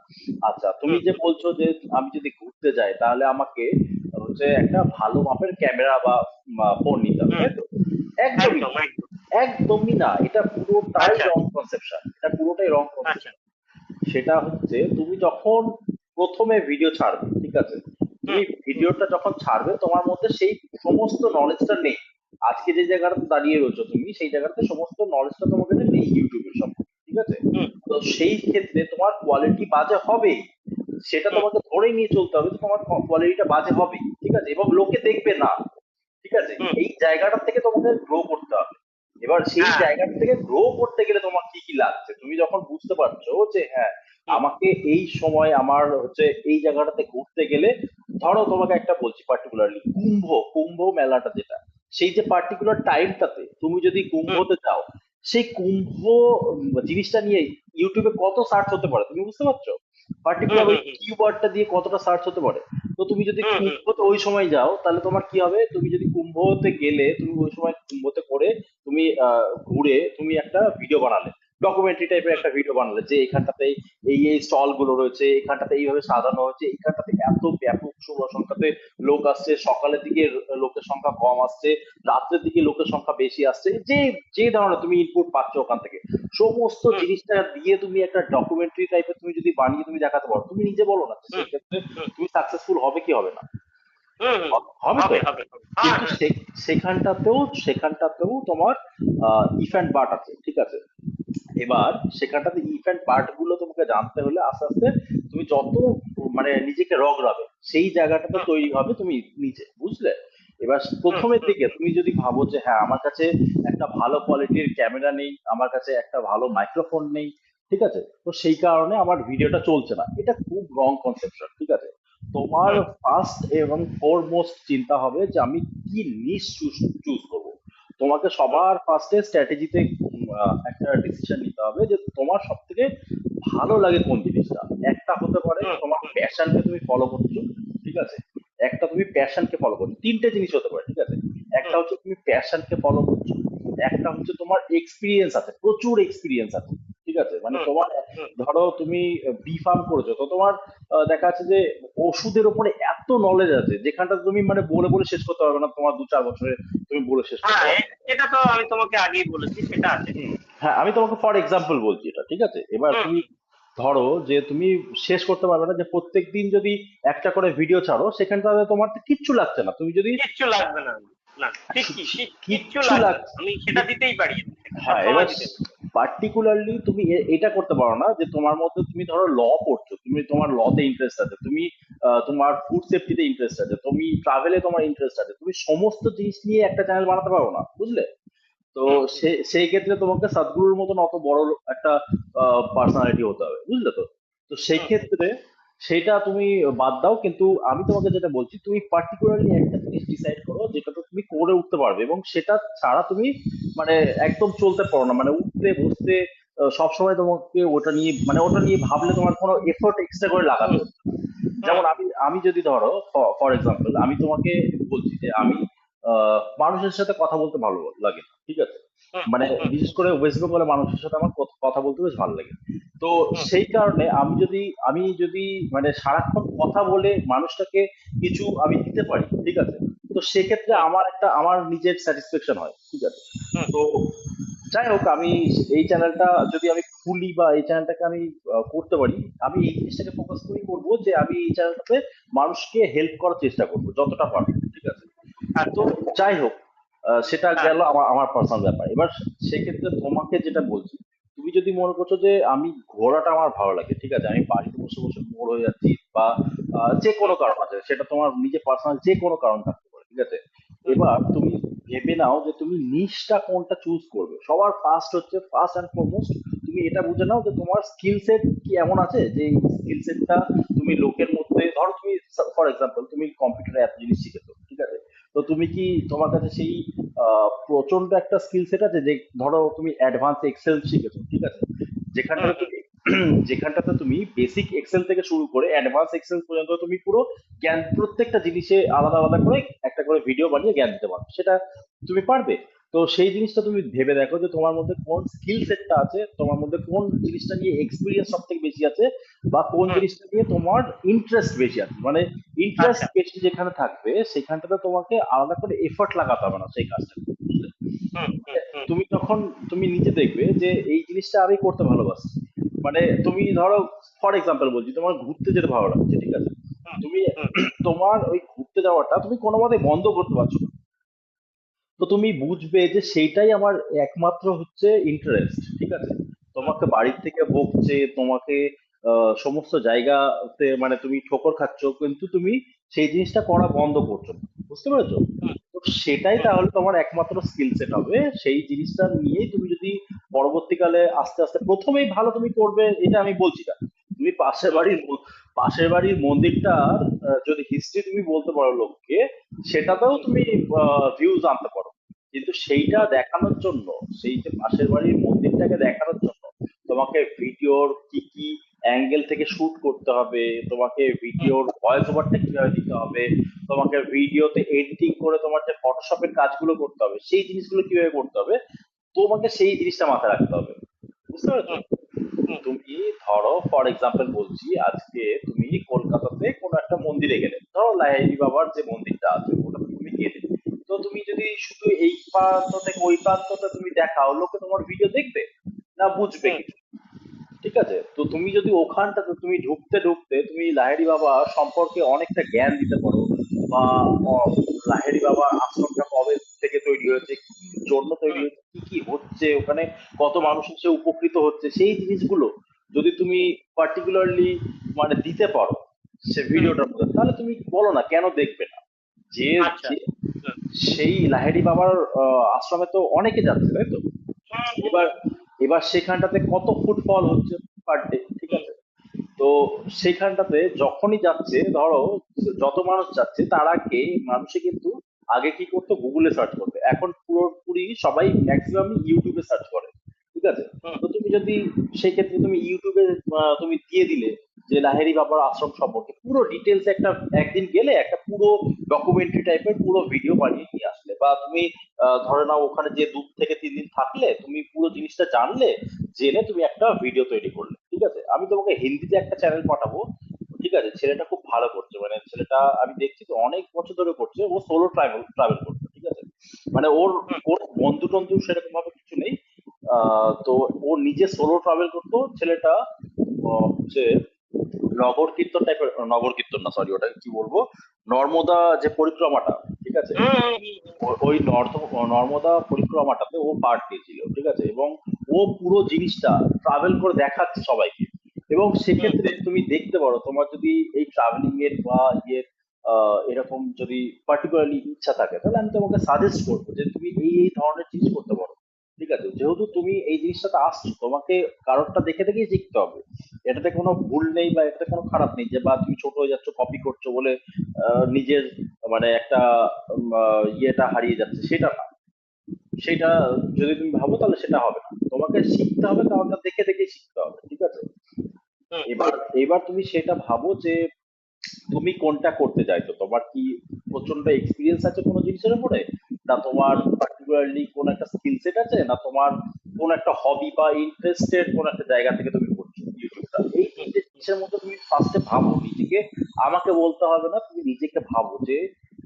আচ্ছা তুমি হুম যে বলছো যে আমি যদি ঘুরতে যাই তাহলে আমাকে হচ্ছে একটা ভালো মাপের ক্যামেরা বা ফোন নিতে হবে, হুম তাই তো? একদমই একদম না, একদম একদমই না, এটা পুরোটাই আচ্ছা রং কনসেপশন, এটা পুরোটাই রং আচ্ছা কনসেপশন। সেটা হচ্ছে তুমি যখন প্রথমে ভিডিও ছাড়বে, ঠিক আছে, তুমি হুম হুম ভিডিওটা যখন ছাড়বে তোমার মধ্যে সেই সমস্ত নলেজটা নেই। আজকে যে জায়গাটাতে দাঁড়িয়ে রয়েছো তুমি, সেই জায়গাতে সমস্ত নলেজটা তোমার কাছে নেই ইউটিউবের সম্পর্কে। ঠিক আছে? হুম তো সেই ক্ষেত্রে তোমার কোয়ালিটি বাজে হবেই, সেটা হুম তোমাকে ধরেই নিয়ে চলতে হবে যে তোমার কোয়ালিটিটা বাজে হবে। ঠিক আছে, এবং লোকে দেখবে না। ঠিক আছে, হুম এই জায়গাটা থেকে তোমাকে গ্রো করতে হবে। এবার সেই হ্যাঁ জায়গাটা থেকে গ্রো করতে গেলে তোমার কি কি লাগছে, তুমি যখন বুঝতে পারছো যে হ্যাঁ হুম আমাকে এই সময় আমার হচ্ছে এই জায়গাটাতে ঘুরতে গেলে, ধরো তোমাকে একটা বলছি পার্টিকুলারলি কুম্ভ মেলাটা যেটা, সেই যে পার্টিকুলার টাইমটাতে তুমি যদি হুম কুম্ভতে যাও, সেই কুম্ভ জিনিসটা নিয়ে ইউটিউবে কত সার্চ হতে পারে তুমি বুঝতে পারছো? হুম পার্টিকুলার ওই হুম হুম কিওয়ার্ডটা দিয়ে কতটা সার্চ হতে পারে। তো তুমি যদি হুম হুম কুম্ভতে ওই সময় যাও তাহলে তোমার কি হবে, তুমি যদি কুম্ভতে গেলে তুমি ওই সময় কুম্ভতে করে তুমি ঘুরে তুমি একটা ভিডিও বানালে, ডকুমেন্টারি টাইপের হুম একটা ভিডিও বানালে, যে এখানটাতে এই এই স্টল গুলো রয়েছে, এখানটাতে এইভাবে সাজানো হয়েছে, এখানটাতে এত ব্যাপক সংখ্যাতে লোক আসছে, সকালের দিকে লোকের সংখ্যা কম আসছে, রাত্রের দিকে লোকের সংখ্যা বেশি আসছে, যে যে ধরনের তুমি ইনপুট পাচ্ছ ওখান থেকে, সমস্ত হুম জিনিসটা দিয়ে তুমি একটা ডকুমেন্টারি টাইপের তুমি যদি বানিয়ে তুমি দেখাতে পারো, তুমি নিজে বলো না যে হুম সেই ক্ষেত্রে হুম তুমি সাকসেসফুল হবে কি হবে না? হুম হুম হবে তো। হবে হবে হবে হ্যাঁ কিন্তু হ্যাঁ সেখানটাতেও তোমার ইফ অ্যান্ড বাট আছে। ঠিক আছে? এবার সেখানটাতে ইফ অ্যান্ড বাট গুলো তোমাকে জানতে হলে আস্তে আস্তে তুমি যত মানে নিজেকে রগড়াবে, সেই জায়গাটাতে হুম তৈরি হবে তুমি নিজে, বুঝলে? এবার হুম প্রথমের হুম দিকে তুমি যদি ভাবো যে হ্যাঁ আমার কাছে একটা ভালো কোয়ালিটির ক্যামেরা নেই, আমার কাছে একটা ভালো মাইক্রোফোন নেই, ঠিক আছে, তো সেই কারণে আমার ভিডিওটা চলছে না, এটা খুব রং কনসেপশন। ঠিক আছে? তোমার হুম ফার্স্ট এবং ফরমোস্ট চিন্তা হবে যে আমি কি নিশ চুজ করবো। তোমাকে হুম সবার ফার্স্টে স্ট্র্যাটেজিতে একটা ডিসিশন নিতে হবে যে তোমার সব থেকে ভালো লাগে কোন জিনিসটা। একটা হতে পারে হুম তোমার হুম প্যাশনকে তুমি ফলো করছো। ঠিক আছে? একটা তুমি প্যাশনকে ফলো করছো, 3টে জিনিস হতে পারে। ঠিক আছে? একটা হুম হচ্ছে তুমি প্যাশনকে ফলো করছো, একটা হচ্ছে তোমার এক্সপিরিয়েন্স আছে, প্রচুর এক্সপিরিয়েন্স আছে, ঠিক আছে, মানে হুম তোমার হুম ধরো তুমি বি ফার্ম করেছো, তো তোমার দেখা যাচ্ছে যে ওষুধের উপরে এত নলেজ আছে, যেখানটা তুমি মানে বলে বলে শেষ করতে পারবে না, তোমার 2-4 বছরে তুমি বলে শেষ করতে হ্যাঁ পারবে। এটা তো আমি তোমাকে আগেই বলেছি, সেটা আছে। হুম। হ্যাঁ, আমি তোমাকে ফর এক্সাম্পল বলছি এটা, ঠিক আছে। এবার হুম তুমি ধরো যে তুমি শেষ করতে পারবে না, যে প্রত্যেক দিন যদি একটা করে ভিডিও ছাড়ো, সেখানটাতে তোমার তো কিচ্ছু লাগছে না, তুমি যদি কিচ্ছু লাগবে না। না ঠিক শু- কি শু- কিচ্ছু কিচ্ছু লাগবে লাগ না, আমি সেটা দিতেই পারি, সেটা হ্যাঁ, এবার সবসময় দিতে পারি। পার্টিকুলারলি তুমি এটা করতে পারো না যে তোমার মধ্যে তুমি ধরো ল পড়ছো, তুমি তোমার লতে ইন্টারেস্ট আছে, তুমি তোমার ফুড সেফটিতে ইন্টারেস্ট আছে, তুমি ট্রাভেলে তোমার ইন্টারেস্ট আছে, তুমি সমস্ত জিনিস নিয়ে একটা চ্যানেল বানাতে পারো না, বুঝলে? তো হুম সেই ক্ষেত্রে তোমাকে সদ্গুরুর মতন অত বড় একটা পার্সোনালিটি হতে হবে, বুঝলে তো? তো সেই হুম হুম ক্ষেত্রে সেটা তুমি বাদ দাও, কিন্তু আমি তোমাকে যেটা বলছি, তুমি পার্টিকুলারলি একটা জিনিস ডিসাইড করো যেটাতে তুমি করে উঠতে পারবে, এবং সেটা ছাড়া তুমি মানে একদম চলতে পারো না, মানে উঠতে বসতে সবসময় তোমাকে ওটা নিয়ে মানে ওটা নিয়ে ভাবলে তোমার কোনো এফোর্ট এক্সট্রা করে লাগাতে হুম হচ্ছে। হুম যেমন আমি আমি যদি ধরো ফর এক্সাম্পল আমি তোমাকে বলছি যে আমি মানুষের সাথে কথা বলতে ভালো লাগে, ঠিক আছে, হুম মানে হুম বিশেষ করে ওয়েস্ট বেঙ্গলের মানুষের সাথে আমার কথা বলতে বেশ ভালো লাগে। তো হুম সেই কারণে আমি যদি মানে সারাক্ষণ কথা বলে মানুষটাকে কিছু আমি দিতে পারি, ঠিক আছে, তো সেক্ষেত্রে হুম আমার নিজের স্যাটিসফ্যাকশন হয়, ঠিক আছে। হুম তো যাই হোক, আমি এই চ্যানেলটা যদি আমি খুলি বা এই চ্যানেলটাকে আমি করতে পারি, আমি এই জিনিসটাকে ফোকাস করেই করবো যে আমি এই চ্যানেলটাতে মানুষকে হেল্প করার চেষ্টা করবো যতটা পারবো, ঠিক আছে। তো আচ্ছা যাই হোক, সেটা হ্যাঁ গেল আমার আমার পার্সোনাল ব্যাপার। এবার সেক্ষেত্রে তোমাকে যেটা বলছি, তুমি যদি মনে করছো যে আমি ঘোরাটা আমার ভালো লাগে, ঠিক আছে, আমি বাড়িতে বসে বসে বোর হয়ে যাচ্ছি, বা যে কোনো হুম কারণ আছে, সেটা তোমার নিজে পার্সোনাল যে কোনো কারণ থাকতে পারে, ঠিক আছে। হুম এবার তুমি ভেবে নাও যে তুমি নিশটা কোনটা চুজ করবে। সবার ফার্স্ট অ্যান্ড ফরমোস্ট তুমি এটা বুঝে নাও যে তোমার স্কিল সেট কি এমন আছে যে স্কিল সেটটা তুমি লোকের মধ্যে, ধরো তুমি ফর এক্সাম্পল তুমি কম্পিউটারে এত জিনিস শিখেছো, ঠিক আছে, তো তুমি কি তোমার কাছে সেই প্রচন্ড একটা স্কিল সেট আছে যে ধরো তুমি অ্যাডভান্স এক্সেল শিখেছো, ঠিক আছে, হুম যেখানটাতে হুম তুমি যেখানটাতে তুমি বেসিক এক্সেল থেকে শুরু করে অ্যাডভান্স এক্সেল পর্যন্ত তুমি পুরো জ্ঞান, প্রত্যেকটা জিনিসে আলাদা আলাদা করে একটা করে ভিডিও বানিয়ে জ্ঞান দিতে পারো, সেটা তুমি পারবে। তো সেই জিনিসটা তুমি ভেবে দেখো যে তোমার মধ্যে কোন স্কিল সেটটা আছে, তোমার মধ্যে কোন জিনিসটা নিয়ে এক্সপিরিয়েন্স সব থেকে বেশি আছে, বা কোন হুম জিনিসটা নিয়ে তোমার ইন্টারেস্ট বেশি আছে। মানে ইন্টারেস্ট আচ্ছা বেশি যেখানে থাকবে, সেখানটাতে তোমাকে আলাদা করে এফর্ট লাগাতে হবে না সেই কাজটা, বুঝলে? হুম হুম হুম তুমি যখন তুমি নিজে দেখবে যে এই জিনিসটা আমি করতে ভালোবাসি, মানে তুমি ধরো ফর এক্সাম্পল বলছি, তোমার ঘুরতে যেতে ভালো লাগছে, ঠিক আছে, হুম তুমি হুম তোমার ওই ঘুরতে যাওয়াটা তুমি কোনো মতে বন্ধ করতে পারছো না, তো তুমি বুঝবে যে সেইটাই আমার একমাত্র হচ্ছে ইন্টারেস্ট, ঠিক আছে। হুম তোমাকে বাড়ির থেকে বকছে, তোমাকে সমস্ত জায়গাতে মানে তুমি ঠোকর খাচ্ছ, কিন্তু তুমি সেই জিনিসটা করা বন্ধ করছো না, বুঝতে পেরেছো? হুম তো সেটাই হুম তাহলে তোমার একমাত্র স্কিল সেট হবে। সেই জিনিসটা নিয়েই তুমি যদি পরবর্তীকালে আস্তে আস্তে, প্রথমেই ভালো তুমি করবে এটা আমি বলছি না, তুমি হুম পাশের বাড়ির মন্দিরটার যদি হিস্ট্রি তুমি বলতে পারো লোককে, সেটাতেও হুম তুমি ভিউজ আনতে পারো, কিন্তু সেইটা হুম দেখানোর জন্য, সেই যে পাশের বাড়ির মন্দিরটাকে দেখানোর জন্য তোমাকে ভিডিওর কি কি অ্যাঙ্গেল থেকে শুট করতে হবে, তোমাকে হুম ভিডিওর ভয়েস ওভারটা কিভাবে দিতে হবে, তোমাকে ভিডিওতে এডিটিং করে তোমার যে ফটোশপের কাজগুলো করতে হবে, সেই জিনিসগুলো কিভাবে করতে হবে, তোমাকে সেই জিনিসটা মাথায় রাখতে হবে, বুঝতে পেরেছো? হুম হুম তুমি ধরো ফর এক্সাম্পল বলছি, আজকে তুমি কলকাতাতে কোনো একটা মন্দিরে গেলে, ধরো লাহিড়ী বাবার যে মন্দিরটা আছে ওটা তুমি গেলে, তো তুমি যদি শুধু এই প্রান্ত থেকে ওই প্রান্তটা তুমি দেখাও, লোকে তোমার ভিডিও দেখবে না বুঝবে হুম কিছু, ঠিক আছে। তো তুমি যদি ওখানটাতে তুমি ঢুকতে ঢুকতে তুমি লাহিড়ী বাবা সম্পর্কে অনেকটা জ্ঞান দিতে পারো, বা লাহিড়ী বাবার আশ্রমটা কবে থেকে তৈরি হয়েছে, কি জন্য তৈরি হুম হয়েছে, কি কি হচ্ছে ওখানে, কত হুম মানুষ এসে উপকৃত হচ্ছে, সেই জিনিসগুলো যদি তুমি পার্টিকুলারলি মানে দিতে পারো সে হুম ভিডিওটার মধ্যে, তাহলে তুমি বলো না কেন দেখবে না, যে আচ্ছা যে হুম সেই লাহিড়ী বাবার আশ্রমে তো অনেকে যাচ্ছে, তাই তো? হুম হুম এবার এবার সেখানটাতে কত ফুটফল হচ্ছে পার ডে, ঠিক হুম আছে। তো সেখানটাতে যখনই যাচ্ছে, ধরো যত মানুষ যাচ্ছে তার আগে মানুষে কিন্তু আগে কি করতো, গুগলে সার্চ করবে, এখন পুরোপুরি সবাই ম্যাক্সিমাম ইউটিউবে সার্চ করে, ঠিক আছে। হুম তো তুমি যদি সেই ক্ষেত্রে তুমি ইউটিউবে তুমি দিয়ে দিলে যে লাহিড়ী বাবার আশ্রম সম্পর্কে পুরো ডিটেলস, একটা একদিন গেলে একটা পুরো ডকুমেন্টারি টাইপের পুরো ভিডিও বানিয়ে নিয়ে আসলে, বা তুমি ধরে নাও ওখানে যে 2 থেকে 3 দিন থাকলে তুমি পুরো জিনিসটা জানলে, জেনে তুমি একটা ভিডিও তৈরি করলে, ঠিক আছে। আমি তোমাকে হিন্দিতে একটা চ্যানেল পাঠাবো, ঠিক আছে। ছেলেটা খুব ভালো করছে, মানে ছেলেটা আমি দেখছি তো অনেক বছর ধরে করছে, ও সোলো ট্রাভেল ট্রাভেল করছে, ঠিক আছে। মানে ওর হুম, ওর বন্ধু টন্ধু সেরকম ভাবে কিছু নেই। তো ও নিজে সোলো ট্রাভেল করতো ছেলেটা। হচ্ছে নগর কীর্তন টাইপের, নগর কীর্তন না, সরি, ওটা কি বলবো, নর্মদা যে পরিক্রমাটা, ঠিক আছে, হুম, হুম, হুম, হুম, ওই নর্মদা পরিক্রমাটাতে ও পার্ট নিয়েছিল, ঠিক আছে। এবং ও পুরো জিনিসটা ট্রাভেল করে দেখাচ্ছে সবাইকে। এবং হুম, সেক্ষেত্রে তুমি দেখতে পারো, তোমার যদি এই ট্রাভেলিং এর বা ইয়ে এরকম যদি পার্টিকুলারলি ইচ্ছা থাকে, তাহলে আমি তোমাকে সাজেস্ট করবো যে তুমি এই এই ধরনের জিনিস করতে পারো, ঠিক আছে। যেহেতু তুমি এই জিনিসটাতে আসছো, তোমাকে কারোরটা দেখে দেখেই শিখতে হবে। এটাতে কোনো ভুল নেই বা এটাতে কোনো খারাপ নেই যে বা তুমি ছোট হয়ে যাচ্ছ কপি করছো বলে নিজের মানে একটা ইয়েটা হারিয়ে যাচ্ছে, সেটা না। সেটা যদি তুমি ভাবো তাহলে সেটা হবে না, তোমাকে শিখতে হবে, কারণটা দেখে দেখে শিখতে হবে, ঠিক আছে। হুম, এবার এবার তুমি সেটা ভাবো যে তুমি কোনটা করতে চাইছো, তোমার কি প্রচন্ড এক্সপিরিয়েন্স আছে কোনো জিনিসের উপরে, না তোমার হুম, পার্টিকুলারলি কোন একটা স্কিল সেট আছে, না তোমার কোন একটা হবি বা ইন্টারেস্টের কোন একটা জায়গা থেকে তুমি করছো ইউটিউবটা। এই হুম, তিনটে জিনিসের মধ্যে তুমি ফার্স্টে ভাবো নিজেকে। আমাকে বলতে হবে না, তুমি নিজেকে ভাবো যে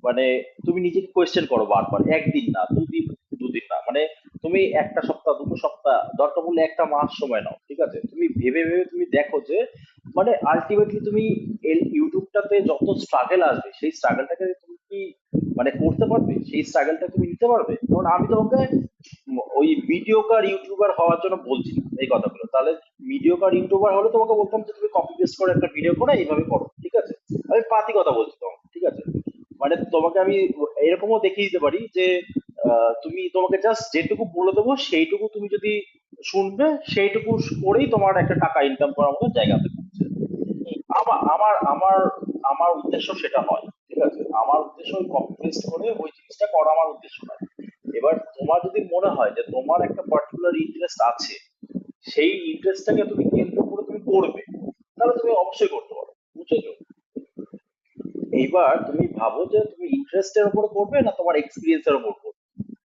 মানে তুমি নিজেকে কোয়েশ্চেন করো বারবার, একদিন না, দুদিন, দুদিন না, মানে তুমি একটা সপ্তাহ, 2 সপ্তাহ, দরকার পড়লে একটা মাস সময় নাও, ঠিক আছে। তুমি ভেবে ভেবে তুমি দেখো যে মানে আলটিমেটলি তুমি এই ইউটিউবটাতে যত স্ট্রাগল আসবে, সেই স্ট্রাগলটাকে তুমি কি মানে করতে পারবে, সেই স্ট্রাগলটা তুমি নিতে পারবে। কারণ আমি তোমাকে ওই মিডিওকার ইউটিউবার হওয়ার জন্য বলছি না এই কথাগুলো। তাহলে মিডিওকার ইউটিউবার হলে তোমাকে বলতাম যে তুমি কপি পেস্ট করে একটা ভিডিও করে এইভাবে করো, ঠিক আছে। আমি পাতি কথা বলছি তোমাকে, ঠিক আছে। মানে তোমাকে আমি এরকমও দেখিয়ে দিতে পারি যে তুমি, তোমাকে জাস্ট যেটুকু বলে দেবো সেইটুকু তুমি যদি শুনবে, সেইটুকু করেই তোমার একটা টাকা ইনকাম করার মতো জায়গাতে পৌঁছে যাবে। হুম, আমার আমার আমার আমার উদ্দেশ্য সেটা নয়, ঠিক আছে। আমার উদ্দেশ্য ওই কপি পেস্ট করে ওই জিনিসটা করা আমার উদ্দেশ্য নয়। এবার তোমার যদি মনে হয় যে তোমার একটা পার্টিকুলার ইন্টারেস্ট আছে, সেই ইন্টারেস্টটাকে তুমি কেন্দ্র করে তুমি করবে, তাহলে তুমি অবশ্যই করতে পারো, বুঝেছো। এইবার তুমি ভাবো যে তুমি ইন্টারেস্টের উপর করবে না তোমার এক্সপিরিয়েন্সের উপর করবে,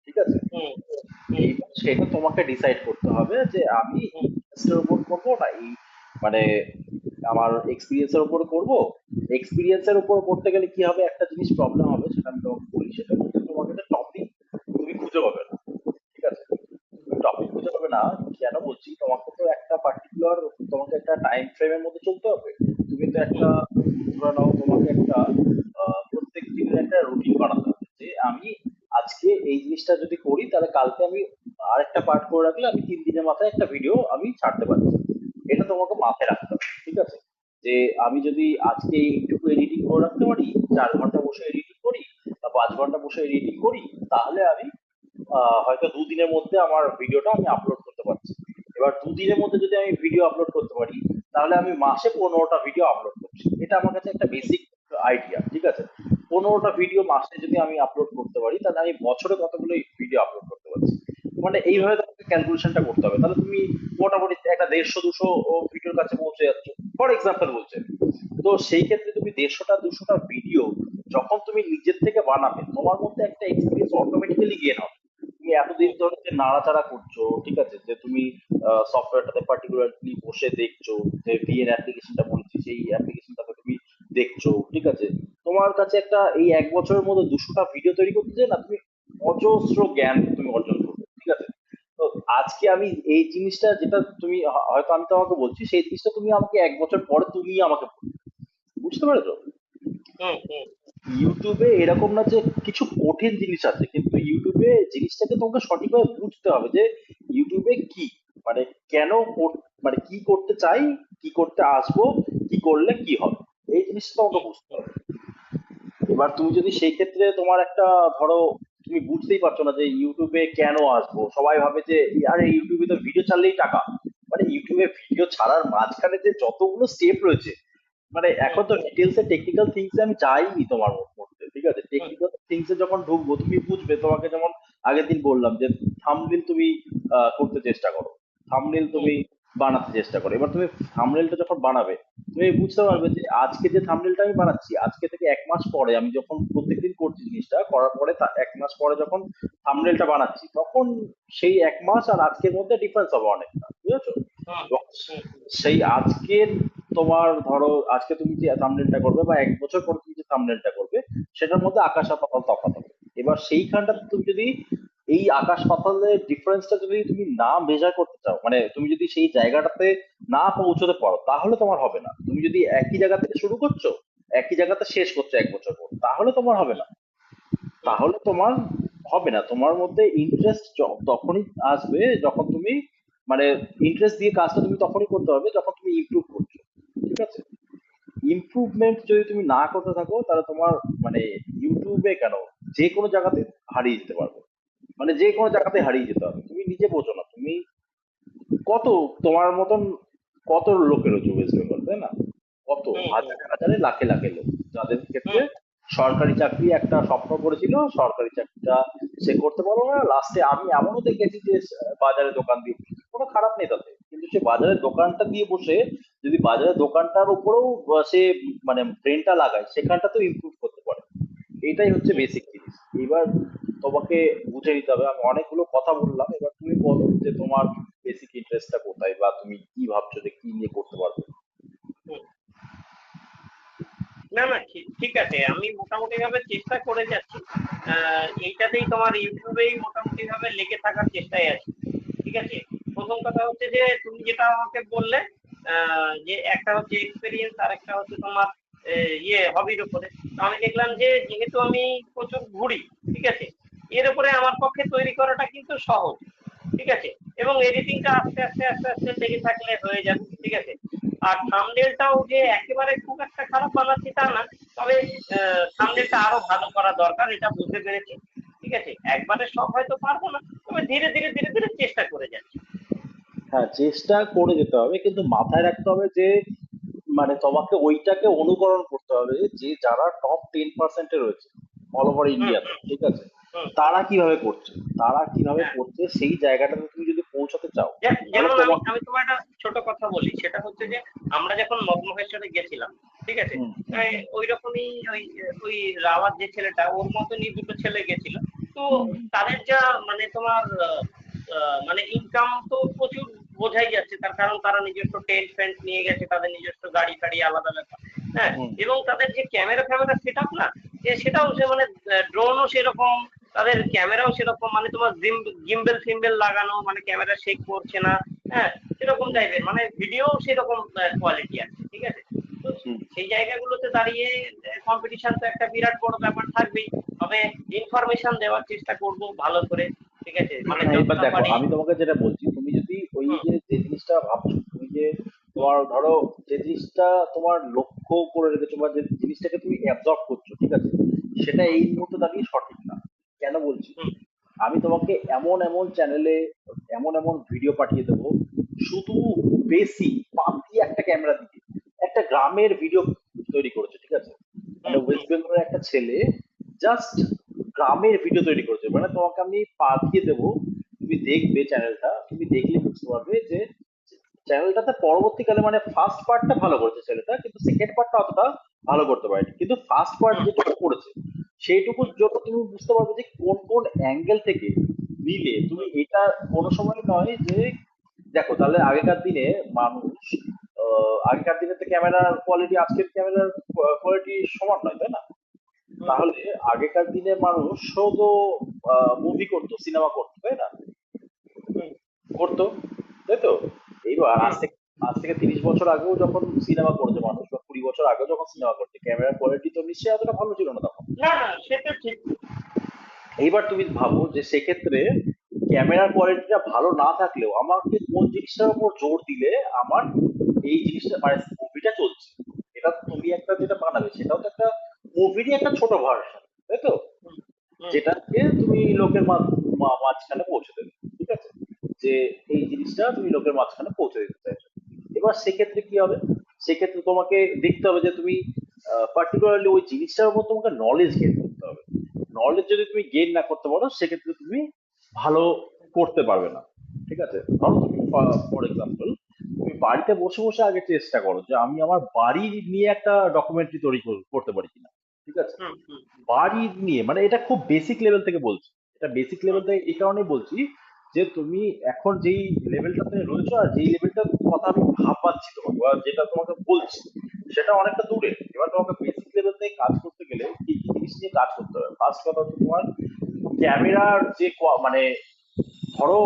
ঠিক আছে। হুম, হুম, এইবার সেটা তোমাকে ডিসাইড করতে হবে যে আমি হুম, ইন্টারেস্টের উপর করবো না এই মানে আমার এক্সপিরিয়েন্সের উপর করব। এক্সপিরিয়েন্সের উপর করতে গেলে কি হবে, একটা জিনিস প্রবলেম হবে, সেটা আমি তোমাকে বলি। সেটা হচ্ছে তোমাকে একটা টপিক তুমি খুঁজে পাবে না, ঠিক আছে। তুমি টপিক খুঁজে পাবে না, কেন বলছি, তোমাকে তো একটা পার্টিকুলার, তোমাকে একটা টাইম ফ্রেমের মধ্যে চলতে হবে। তুমি তো একটা, ধরে নাও তোমাকে একটা প্রত্যেক দিনের একটা রুটিন বানাতে হবে যে আমি আজকে এই জিনিসটা যদি করি তাহলে কালকে আমি আরেকটা পার্ট করে রাখলে আমি 3 দিনের মাথায় একটা ভিডিও আমি ছাড়তে পারছি। এটা তোমাকে মাথায় রাখতে হবে, ঠিক আছে। যে আমি যদি আজকে এইটুকু এডিটিং করে রাখতে পারি, 4 ঘন্টা বসে এডিটিং করি বা 5 ঘন্টা বসে এডিটিং করি, তাহলে আমি হয়তো 2 দিনের মধ্যে আমার ভিডিওটা আমি আপলোড করতে পারছি। এবার 2 দিনের মধ্যে যদি আমি ভিডিও আপলোড করতে পারি, তাহলে আমি মাসে 15টা ভিডিও আপলোড করছি। এটা আমার কাছে একটা বেসিক আইডিয়া, ঠিক আছে। 15টা ভিডিও মাসে যদি আমি আপলোড করতে পারি, তাহলে আমি বছরে কতগুলো ভিডিও আপলোড করতে পারছি। মানে হুম, এইভাবে তোমাকে ক্যালকুলেশনটা করতে হবে, তাহলে তুমি মোটামুটি একটা 150-200 ভিডিওর কাছে পৌঁছে যাচ্ছ, ফর এক্সাম্পল বলছে। তো সেই ক্ষেত্রে তুমি 150-200টা ভিডিও যখন তুমি নিজের থেকে বানাবে, তোমার মধ্যে একটা এক্সপিরিয়েন্স অটোমেটিক্যালি গেন হবে। তুমি এতদিন হুম, ধরে যে নাড়াচাড়া করছো, ঠিক আছে, যে তুমি সফটওয়্যারটাতে পার্টিকুলারলি বসে দেখছো, যে ভিএন অ্যাপ্লিকেশনটা বলছি সেই অ্যাপ্লিকেশনটাতে তুমি দেখছো, ঠিক আছে। তোমার কাছে একটা এই 1 বছরের মধ্যে 200টা ভিডিও তৈরি করতে যে না, তুমি অজস্র জ্ঞান তুমি অর্জন করবে, ঠিক আছে। তো আজকে আমি এই জিনিসটা যেটা তুমি হয়তো আমি তোমাকে বলছি, সেই জিনিসটা তুমি আমাকে 1 বছর পরে তুমি আমাকে বলবে, বুঝতে পেরেছো। হুম, হুম, ইউটিউবে এরকম না যে কিছু কঠিন জিনিস আছে, কিন্তু ইউটিউবে জিনিসটাকে তোমাকে সঠিকভাবে বুঝতে হবে যে ইউটিউবে কি মানে কেন মানে কি করতে চাই, কি করতে আসবো, কি করলে কি হবে, এই জিনিসটা তোমাকে হুম, বুঝতে হবে। এবার তুমি যদি সেই ক্ষেত্রে তোমার একটা, ধরো তুমি বুঝতেই পারছো না যে ইউটিউবে কেন আসবো, সবাই ভাবে যে আরে ইউটিউবে তো ভিডিও ছাড়লেই টাকা। মানে ইউটিউবে ভিডিও ছাড়ার মাঝখানে যে যতগুলো স্টেপ রয়েছে, মানে হুম, এখন তো ডিটেলস এ টেকনিক্যাল থিংস আমি যাইনি তোমার মধ্যে, ঠিক আছে। হুম, টেকনিক্যাল থিংস এ যখন ঢুকবো তুমি বুঝবে। তোমাকে যেমন আগের দিন বললাম যে থাম্বনেল তুমি করতে চেষ্টা করো, থাম্বনেল হুম, তুমি বানাতে চেষ্টা করো। এবার তুমি থাম্বনেলটা যখন বানাবে, তুমি বুঝতে পারবে যে আজকে যে থাম্বনেলটা আমি বানাচ্ছি, আজকে থেকে 1 মাস পরে আমি যখন প্রত্যেকদিন করছি জিনিসটা করার পরে 1 মাস পরে যখন থাম্বনেলটা বানাচ্ছি, তখন সেই 1 মাস আর আজকের মধ্যে ডিফারেন্স হবে অনেকটা, বুঝেছো? হুম এবং হুম সেই আজকের তোমার ধরো আজকে তুমি যে থাম্বনেলটা করবে বা 1 বছর পর তুমি যে থাম্বনেলটা করবে, সেটার মধ্যে আকাশ আর পাতাল তফাৎ হবে। এবার সেইখানটাতে তুমি যদি এই আকাশ পাতালের ডিফারেন্সটা যদি তুমি না মেজার করতে চাও, মানে তুমি যদি সেই জায়গাটাতে না পৌঁছতে পারো, তাহলে তোমার হবে না। তুমি যদি একই জায়গা থেকে শুরু করছো, একই জায়গাতে শেষ করছো 1 বছর পর, তাহলে তোমার হবে না। হুম তাহলে তোমার হবে না। তোমার মধ্যে ইন্টারেস্ট তখনই আসবে যখন তুমি, মানে ইন্টারেস্ট দিয়ে কাজটা তুমি তখনই করতে হবে যখন তুমি ইমপ্রুভ করছো, ঠিক আছে? ইমপ্রুভমেন্ট যদি তুমি না করতে থাকো, তাহলে তোমার মানে ইউটিউবে কেন, যে কোনো জায়গাতে হারিয়ে যেতে পারবে। মানে যে কোনো জায়গাতে হারিয়ে যেতে হবে, তুমি নিজে বোঝো না তুমি কত, তোমার মতন কত লোকের রয়েছে ওয়েস্ট বেঙ্গল, তাই না? কত হুম হুম হাজারে হাজারে লাখে লাখে লোক, যাদের ক্ষেত্রে হুম সরকারি চাকরি একটা স্বপ্ন করেছিল, সরকারি চাকরিটা সে করতে পারলো না। লাস্টে আমি এমনও দেখেছি যে বাজারে দোকান দিয়ে বসেছে। কোনো খারাপ নেই তাতে, কিন্তু সে বাজারের দোকানটা দিয়ে বসে যদি বাজারের দোকানটার উপরেও সে মানে ব্রেনটা লাগায়, সেখানটাতেও ইমপ্রুভ করতে পারে। এটাই হচ্ছে হুম। বেসিক জিনিস। এবার তোমাকে বুঝে নিতে হবে। আমি অনেকগুলো কথা বললাম, এবার তুমি বলো যে তোমার বেসিক ইন্টারেস্টটা কোথায়, বা তুমি কি ভাবছো যে কি নিয়ে করতে পারবে। হুম। না না, ঠিক ঠিক আছে, আমি মোটামুটি ভাবে চেষ্টা করে যাচ্ছি। এইটাতেই তোমার ইউটিউবেই মোটামুটি ভাবে লেগে থাকার চেষ্টায় আছি। ঠিক আছে। প্রথম কথা হচ্ছে যে তুমি যেটা আমাকে বললে, যে একটা হচ্ছে এক্সপেরিয়েন্স আর একটা হচ্ছে তোমার ইয়ে হবির উপরে। তো আমি দেখলাম যে যেহেতু আমি প্রচুর ঘুরি, ঠিক আছে, এর উপরে আমার পক্ষে তৈরি করাটা কিন্তু সহজ। ঠিক আছে। এবং এডিটিংটা আস্তে আস্তে আস্তে আস্তে লেগে থাকলে হয়ে যাবে। ঠিক আছে। আর থাম্বনেলটাও যে একেবারে খুব একটা খারাপ বানাচ্ছি তা না, তবে থাম্বনেলটা আরো ভালো করা দরকার, এটা বুঝতে পেরেছি। ঠিক আছে। একবারে সব হয়তো পারবো না, তবে ধীরে ধীরে ধীরে ধীরে চেষ্টা করে যাচ্ছি। হ্যাঁ, চেষ্টা করে যেতে হবে, কিন্তু মাথায় রাখতে হবে যে মানে তোমাকে ওইটাকে অনুকরণ করতে হবে যে যারা টপ 10% রয়েছে অল ওভার হুম ইন্ডিয়াতে, হুম ঠিক আছে? হুম। তারা কিভাবে করছে, তারা কিভাবে হ্যাঁ। করছে, সেই জায়গাটাতে তুমি যদি পৌঁছাতে চাও, তাহলে যেমন আমি তোমার আমি তোমার একটা ছোট কথা বলি, সেটা হচ্ছে যে আমরা যখন মগমহেশ্বরে গেছিলাম, ঠিক আছে, হুম হুম ওই রকমই ওই ওই রাওয়াত যে ছেলেটা, ওর মতনই দুটো ছেলে গেছিল। তো হুম তাদের যা মানে তোমার মানে ইনকাম তো প্রচুর, বোঝাই যাচ্ছে, তার কারণ তারা নিজস্ব টেন্ট ফেন্ট নিয়ে গেছে, তাদের নিজস্ব গাড়ি ফাড়ি আলাদা ব্যাপার। হ্যাঁ। হুম এবং তাদের যে ক্যামেরা ফ্যামেরা সেট আপ না, সেটাও সে মানে ড্রোনও সেরকম, তাদের ক্যামেরাও সেরকম, মানে তোমার গিম্বেল ফিম্বেল লাগানো, মানে ক্যামেরা শেক করছে না। হ্যাঁ। সেরকম হুম টাইপের মানে ভিডিও সেরকম কোয়ালিটি আছে। ঠিক আছে। তো হুম। সেই জায়গাগুলোতে দাঁড়িয়ে কম্পিটিশন তো একটা বিরাট বড় ব্যাপার থাকবেই। তবে ইনফরমেশন দেওয়ার চেষ্টা করব ভালো করে। ঠিক আছে, মানে এবার যতটা দেখো, পারি। আমি তোমাকে যেটা বলছি, তুমি যদি ওই হুম যে যে জিনিসটা ভাবছো, তুমি যে হুম তোমার ধরো যে জিনিসটা তোমার লক্ষ্য করে রেখেছো, বা যে জিনিসটাকে তুমি অ্যাবজর্ব করছো, ঠিক আছে, সেটা হুম এই মুহূর্তে দাঁড়িয়ে সঠিক না। কেন বলছি? হুম আমি তোমাকে এমন এমন চ্যানেলে এমন এমন ভিডিও পাঠিয়ে দেবো, শুধু বেসিক পাতি একটা ক্যামেরা দিয়ে একটা গ্রামের ভিডিও তৈরি করেছে, ঠিক আছে? মানে হুম হুম ওয়েস্ট বেঙ্গলের একটা ছেলে জাস্ট গ্রামের ভিডিও তৈরি করেছে। মানে তোমাকে আমি পাঠিয়ে দেবো, তুমি দেখবে চ্যানেলটা, তুমি দেখলে বুঝতে পারবে যে চ্যানেলটাতে পরবর্তীকালে মানে ফার্স্ট পার্টটা ভালো করেছে ছেলেটা, কিন্তু সেকেন্ড পার্টটা অতটা ভালো করতে পারেনি, কিন্তু ফার্স্ট পার্ট হুম যেটুকু করেছে সেইটুকুর জন্য তুমি বুঝতে পারবে যে কোন কোন অ্যাঙ্গেল থেকে নিলে তুমি হুম এটা কোনো সময় নয় যে, দেখো তাহলে আগেকার দিনে মানুষ, আগেকার দিনে তো ক্যামেরার কোয়ালিটি আজকের ক্যামেরার কোয়ালিটি সমান নয়, তাই না? হুম তাহলে আগেকার দিনে মানুষ শুধু মুভি করতো, সিনেমা করতো, তাই না? হুম করতো, তাই তো? এইবার হুম। আজ থেকে 30 বছর আগেও যখন সিনেমা করছে মানুষ, বা 20 বছর আগেও যখন সিনেমা করছে, ক্যামেরার কোয়ালিটি তো নিশ্চয়ই এতটা ভালো ছিল না তখন। না না, সেটা ঠিক। এইবার তুমি ভাবো যে সেক্ষেত্রে ক্যামেরার কোয়ালিটিটা ভালো না থাকলেও আমাকে কোন জিনিসটার উপর জোর দিলে আমার এই জিনিসটা মানে মুভিটা চলছে, এটা তুমি একটা যেটা বানাবে সেটাও তো একটা মুভিরই একটা ছোট ভার্সন, তাই তো? হুম হুম যেটাকে তুমি লোকের মাঝখানে পৌঁছে দেবে, ঠিক আছে? যে এই জিনিসটা তুমি লোকের মাঝখানে পৌঁছে দিতে চাইছো। এবার সেক্ষেত্রে কি হবে? সেক্ষেত্রে তোমাকে দেখতে হবে যে তুমি পার্টিকুলারলি ওই জিনিসটার উপর তোমাকে নলেজ গেইন করতে হবে। নলেজ যদি তুমি গেইন না করতে পারো, সেক্ষেত্রে তুমি ভালো করতে পারবে না, ঠিক আছে? ধরো তুমি ফর এক্সাম্পল তুমি বাড়িতে বসে বসে আগে চেষ্টা করো যে আমি আমার বাড়ি নিয়ে একটা ডকুমেন্টারি তৈরি করতে পারি কিনা, ঠিক আছে? হুম হুম বাড়ি নিয়ে মানে এটা খুব বেসিক লেভেল থেকে বলছি, এটা বেসিক লেভেল হুম থেকে এই কারণেই বলছি যে তুমি এখন যেই লেভেলটাতে রয়েছো আর যেই লেভেলটার কথা আমি ভাবছি তোমাকে বা যেটা তোমাকে বলছি সেটা অনেকটা দূরে। এবার তোমাকে বেসিক লেভেল থেকে কাজ করতে গেলে কি কি জিনিস নিয়ে কাজ করতে হবে? ফার্স্ট কথা হচ্ছে তোমার ক্যামেরার যে মানে ধরো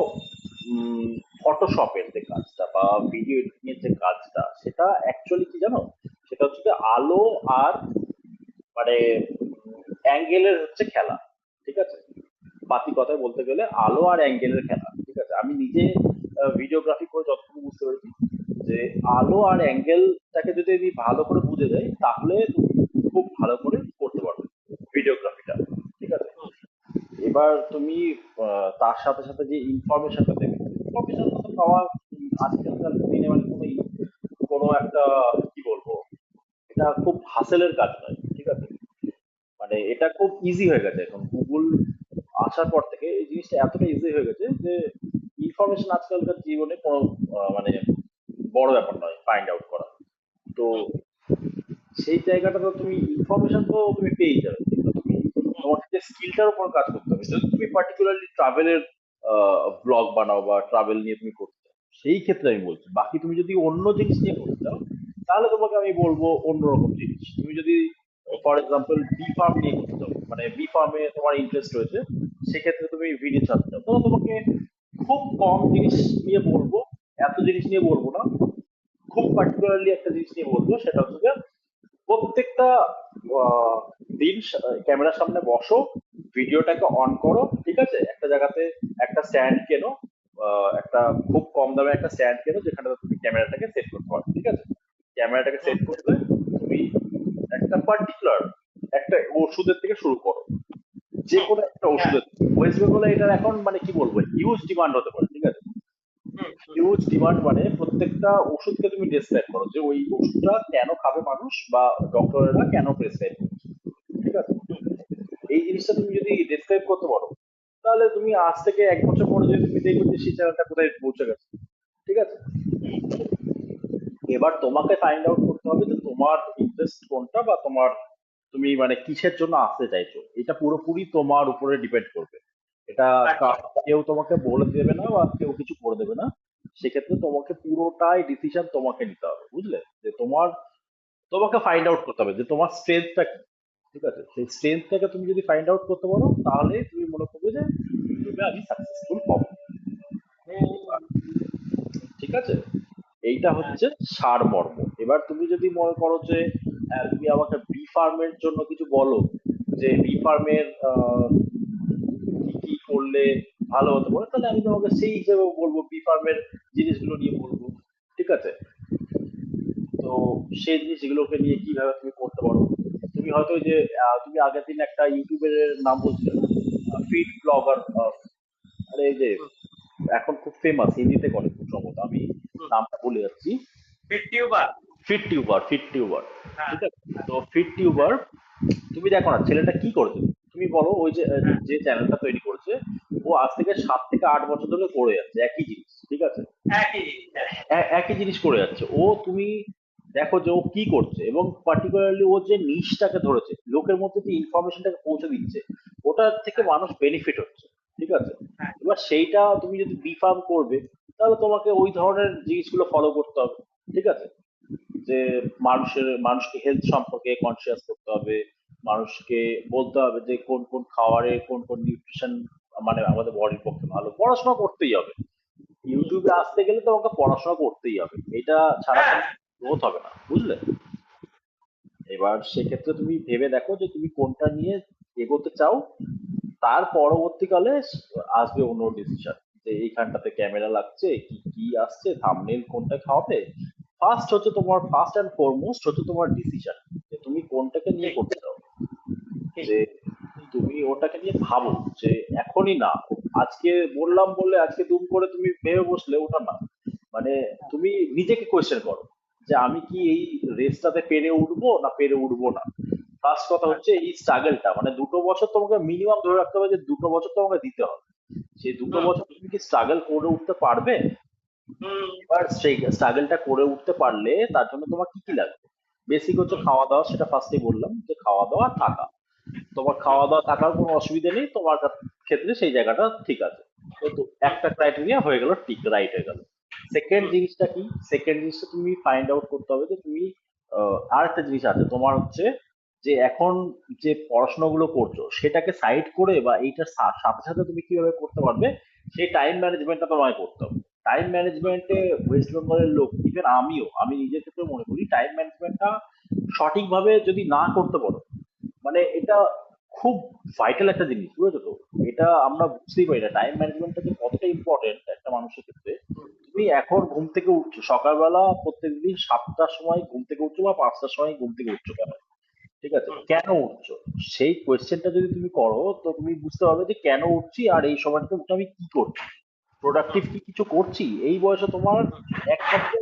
ফটোশপের যে কাজটা বা ভিডিও এডিটিং এর যে কাজটা সেটা অ্যাকচুয়ালি কি জানো, সেটা হচ্ছে যে আলো আর মানে অ্যাঙ্গেলের হচ্ছে খেলা, ঠিক আছে? বাকি কথায় বলতে গেলে আলো আর অ্যাঙ্গেলের খেলা, ঠিক আছে? আমি নিজে ভিডিওগ্রাফি করে যতটুকু বুঝতে পেরেছি যে আলো আর অ্যাঙ্গেলটাকে যদি আমি ভালো করে বুঝে যাই তাহলে তুমি খুব ভালো করে করতে পারবে ভিডিওগ্রাফিটা, ঠিক আছে? হুম এবার তুমি তার সাথে সাথে যে ইনফরমেশনটা দেবে, ইনফরমেশনটা তো পাওয়া আজকালকার দিনে মানে কোনো একটা কি বলবো, এটা খুব হাসেলের কাজ নয়, ঠিক আছে? মানে এটা খুব ইজি হয়ে গেছে এখন গুগল আসার পর থেকে এই জিনিসটা এতটা ইজি হয়ে গেছে যে ইনফরমেশন আজকালকার জীবনে কোনো মানে বড় ব্যাপার নয় ফাইন্ড আউট করা। তো হুম সেই জায়গাটা তো তুমি ইনফরমেশন তো তুমি পেয়ে যাবে, কিন্তু তুমি হুম তোমার যে স্কিলটার উপর কাজ করতে হবে। যদি তুমি পার্টিকুলারলি ট্রাভেলের ব্লগ বানাও বা ট্রাভেল নিয়ে তুমি করতে চাও সেই ক্ষেত্রে আমি বলছি, বাকি তুমি যদি অন্য জিনিস নিয়ে করতে চাও তাহলে তোমাকে আমি বলবো অন্যরকম জিনিস। তুমি যদি ফর এক্সাম্পল বি ফার্ম নিয়ে করতে চাও, মানে বি ফার্মে তোমার ইন্টারেস্ট রয়েছে, সেক্ষেত্রে তুমি ভিডিও ছাড়তে চাও, তাহলে তোমাকে খুব কম জিনিস নিয়ে বলবো, এত জিনিস নিয়ে বলবো না, খুব পার্টিকুলারলি একটা জিনিস নিয়ে বলবো, সেটা হচ্ছে যে প্রত্যেকটা আহ, দিন ক্যামেরার সামনে বসো, ভিডিওটাকে অন করো, ঠিক আছে? একটা জায়গাতে একটা স্ট্যান্ড কেনো, একটা খুব কম দামে একটা স্ট্যান্ড কেনো যেখানে তুমি ক্যামেরাটাকে সেট করতে পারো, ঠিক আছে? ক্যামেরাটাকে হুম সেট করলে তুমি একটা পার্টিকুলার একটা ওষুধের থেকে শুরু করো, যে হুম কোনো একটা হ্যাঁ ওষুধের। ওয়েস্ট বেঙ্গলে এটার এখন মানে কি বলবো হিউজ ডিমান্ড হতে পারে, ঠিক আছে? হুম হুম হিউজ ডিমান্ড মানে প্রত্যেকটা ওষুধকে তুমি ডেসক্রাইব করো যে ওই ওষুধটা কেন খাবে মানুষ বা ডক্টরেরা কেন প্রেসক্রাইব করছে, ঠিক আছে? হুম এই জিনিসটা তুমি যদি ডেসক্রাইব করতে পারো তাহলে তুমি আজ থেকে 1 বছর পরে যদি তুমি দেখবে যে সেই চ্যানেলটা কোথায় পৌঁছে গেছে, ঠিক আছে? এবার তোমাকে ফাইন্ড আউট করতে হবে যে তোমার ইন্টারেস্ট কোনটা বা তোমার তুমি মানে কিসের জন্য আসতে চাইছো, এটা পুরোপুরি তোমার উপরে ডিপেন্ড করবে। এটা আচ্ছা কেউ তোমাকে বলে দেবে না বা কেউ কিছু করে দেবে না। সেক্ষেত্রে তোমাকে পুরোটাই ডিসিশন তোমাকে নিতে হবে, বুঝলে? যে তোমাকে ফাইন্ড আউট করতে হবে যে তোমার স্ট্রেংথটা কি, ঠিক আছে? সেই স্ট্রেংথটাকে তুমি যদি ফাইন্ড আউট করতে পারো তাহলে তুমি মনে করবে যে ইউটিউবে আমি সাকসেসফুল হব, হুম ঠিক আছে? এইটা হ্যাঁ হচ্ছে সারমর্ম। এবার তুমি যদি মনে করো যে তুমি আমাকে বি ফার্মের জন্য কিছু বলো, যে বি ফার্মের কি কি করলে ভালো হতে পারে, তাহলে আমি তোমাকে সেই হিসেবে বলবো, বি ফার্মের জিনিসগুলো নিয়ে বলবো, ঠিক আছে? তো সেই জিনিসগুলোকে নিয়ে কিভাবে তুমি করতে পারো। তুমি হয়তো ওই যে তুমি আগের দিন একটা ইউটিউবের নাম বলছিলে, ফিড ব্লগার, আরে এই যে হুম এখন খুব ফেমাস, হিন্দিতে করে খুব সম্ভবত, আমি হুম নামটা ভুলে যাচ্ছি। ইউটিউবার ফিট টিউবার, হ্যাঁ ঠিক আছে? হ্যাঁ তো ফিট টিউবার, তুমি দেখো না ছেলেটা কি করেছে, তুমি বলো ওই যে হ্যাঁ যে চ্যানেলটা তৈরি করেছে ও আজ থেকে 7 থেকে 8 বছর ধরে করে যাচ্ছে একই জিনিস, ঠিক আছে? একই জিনিস হ্যাঁ একই জিনিস করে যাচ্ছে ও। তুমি দেখো যে ও কি করছে এবং পার্টিকুলারলি ও যে নিশটাকে ধরেছে, লোকের মধ্যে যে ইনফরমেশনটাকে পৌঁছে দিচ্ছে, ওটার থেকে হ্যাঁ মানুষ বেনিফিট হচ্ছে, ঠিক আছে? হ্যাঁ এবার সেইটা তুমি যদি বিফার্ম করবে তাহলে তোমাকে ওই ধরনের জিনিসগুলো ফলো করতে হবে, ঠিক আছে? যে মানুষকে হেলথ সম্পর্কে কনসিয়াস করতে হবে, মানুষকে বলতে হবে যে কোন কোন খাবারে কোন কোন নিউট্রিশন মানে আমাদের বডির পক্ষে ভালো। পড়াশোনা করতেই হবে, ইউটিউবে আসতে গেলে তোমাকে পড়াশোনা করতেই হবে, এটা ছাড়া হ্যাঁ কোনো গ্রোথ হবে না, বুঝলে? এবার সেক্ষেত্রে তুমি ভেবে দেখো যে তুমি কোনটা নিয়ে এগোতে চাও, তার পরবর্তীকালে আসবে অন্য ডিসিশন, যে এইখানটাতে ক্যামেরা লাগছে, কি কি আসছে, থাম্বনেল কোনটা খাওয়াবে। ফার্স্ট অ্যান্ড ফরমোস্ট হচ্ছে তোমার ডিসিশন, যে তুমি কোনটাকে নিয়ে ঠিক করতে চাও। ঠিক যে তুমি ওটাকে নিয়ে ভাবো যে এখনই না, আজকে বললাম বললে আজকে দুম করে তুমি ভেবে বসলে ওটা না, মানে তুমি নিজেকে কোয়েশ্চেন করো যে আমি কি এই রেসটাতে পেরে উঠবো না পেরে উঠবো না। ফার্স্ট কথা হচ্ছে এই স্ট্রাগলটা মানে 2 বছর তোমাকে মিনিমাম ধরে রাখতে হবে যে 2 বছর তোমাকে দিতে হবে। সেই দুটো হুম বছর তুমি কি স্ট্রাগল করে উঠতে পারবে? হুম এবার সেই স্ট্রাগলটা করে উঠতে পারলে তার জন্য তোমার কি কি লাগবে? বেসিক হচ্ছে হুম খাওয়া দাওয়া, সেটা ফার্স্টেই বললাম যে খাওয়া দাওয়া আর থাকা। তোমার হুম খাওয়া দাওয়া থাকার কোনো অসুবিধা নেই, তোমার ক্ষেত্রে সেই জায়গাটা ঠিক আছে। তো হুম একটা ক্রাইটেরিয়া হয়ে গেল, ঠিক রাইট হয়ে গেল। সেকেন্ড হুম জিনিসটা কি? সেকেন্ড জিনিসটা তুমি ফাইন্ড আউট করতে হবে যে তুমি আর একটা জিনিস আছে তোমার হচ্ছে যে এখন যে পড়াশোনাগুলো করছো সেটাকে সাইড করে বা এইটার সাথে সাথে তুমি কিভাবে করতে পারবে সেই টাইম ম্যানেজমেন্টটা তোমায় করতে হবে। টাইম ম্যানেজমেন্টে ওয়েস্ট বেঙ্গলের লোক, ইভেন আমি নিজের ক্ষেত্রে মনে করি টাইম ম্যানেজমেন্টটা সঠিকভাবে যদি না করতে পারো, মানে এটা খুব ভাইটাল একটা জিনিস, বুঝেছো তো? এটা আমরা বুঝতেই পারি না টাইম ম্যানেজমেন্টটা যে কতটা ইম্পর্টেন্ট একটা মানুষের ক্ষেত্রে। তুমি এখন ঘুম থেকে উঠছো সকালবেলা, প্রত্যেকদিন 7টার সময় ঘুম থেকে উঠছো বা 5টার সময় ঘুম থেকে উঠছো কেন? ঠিক আছে, হুম কেন উঠছো? সেই কোয়েশ্চেনটা যদি তুমি করো তো তুমি বুঝতে পারবে যে কেন উঠছি আর এই সময়টাতে উঠে আমি কি করছি, প্রোডাক্টিভ কি কিছু করছি এই বয়সে তোমার। একমাত্র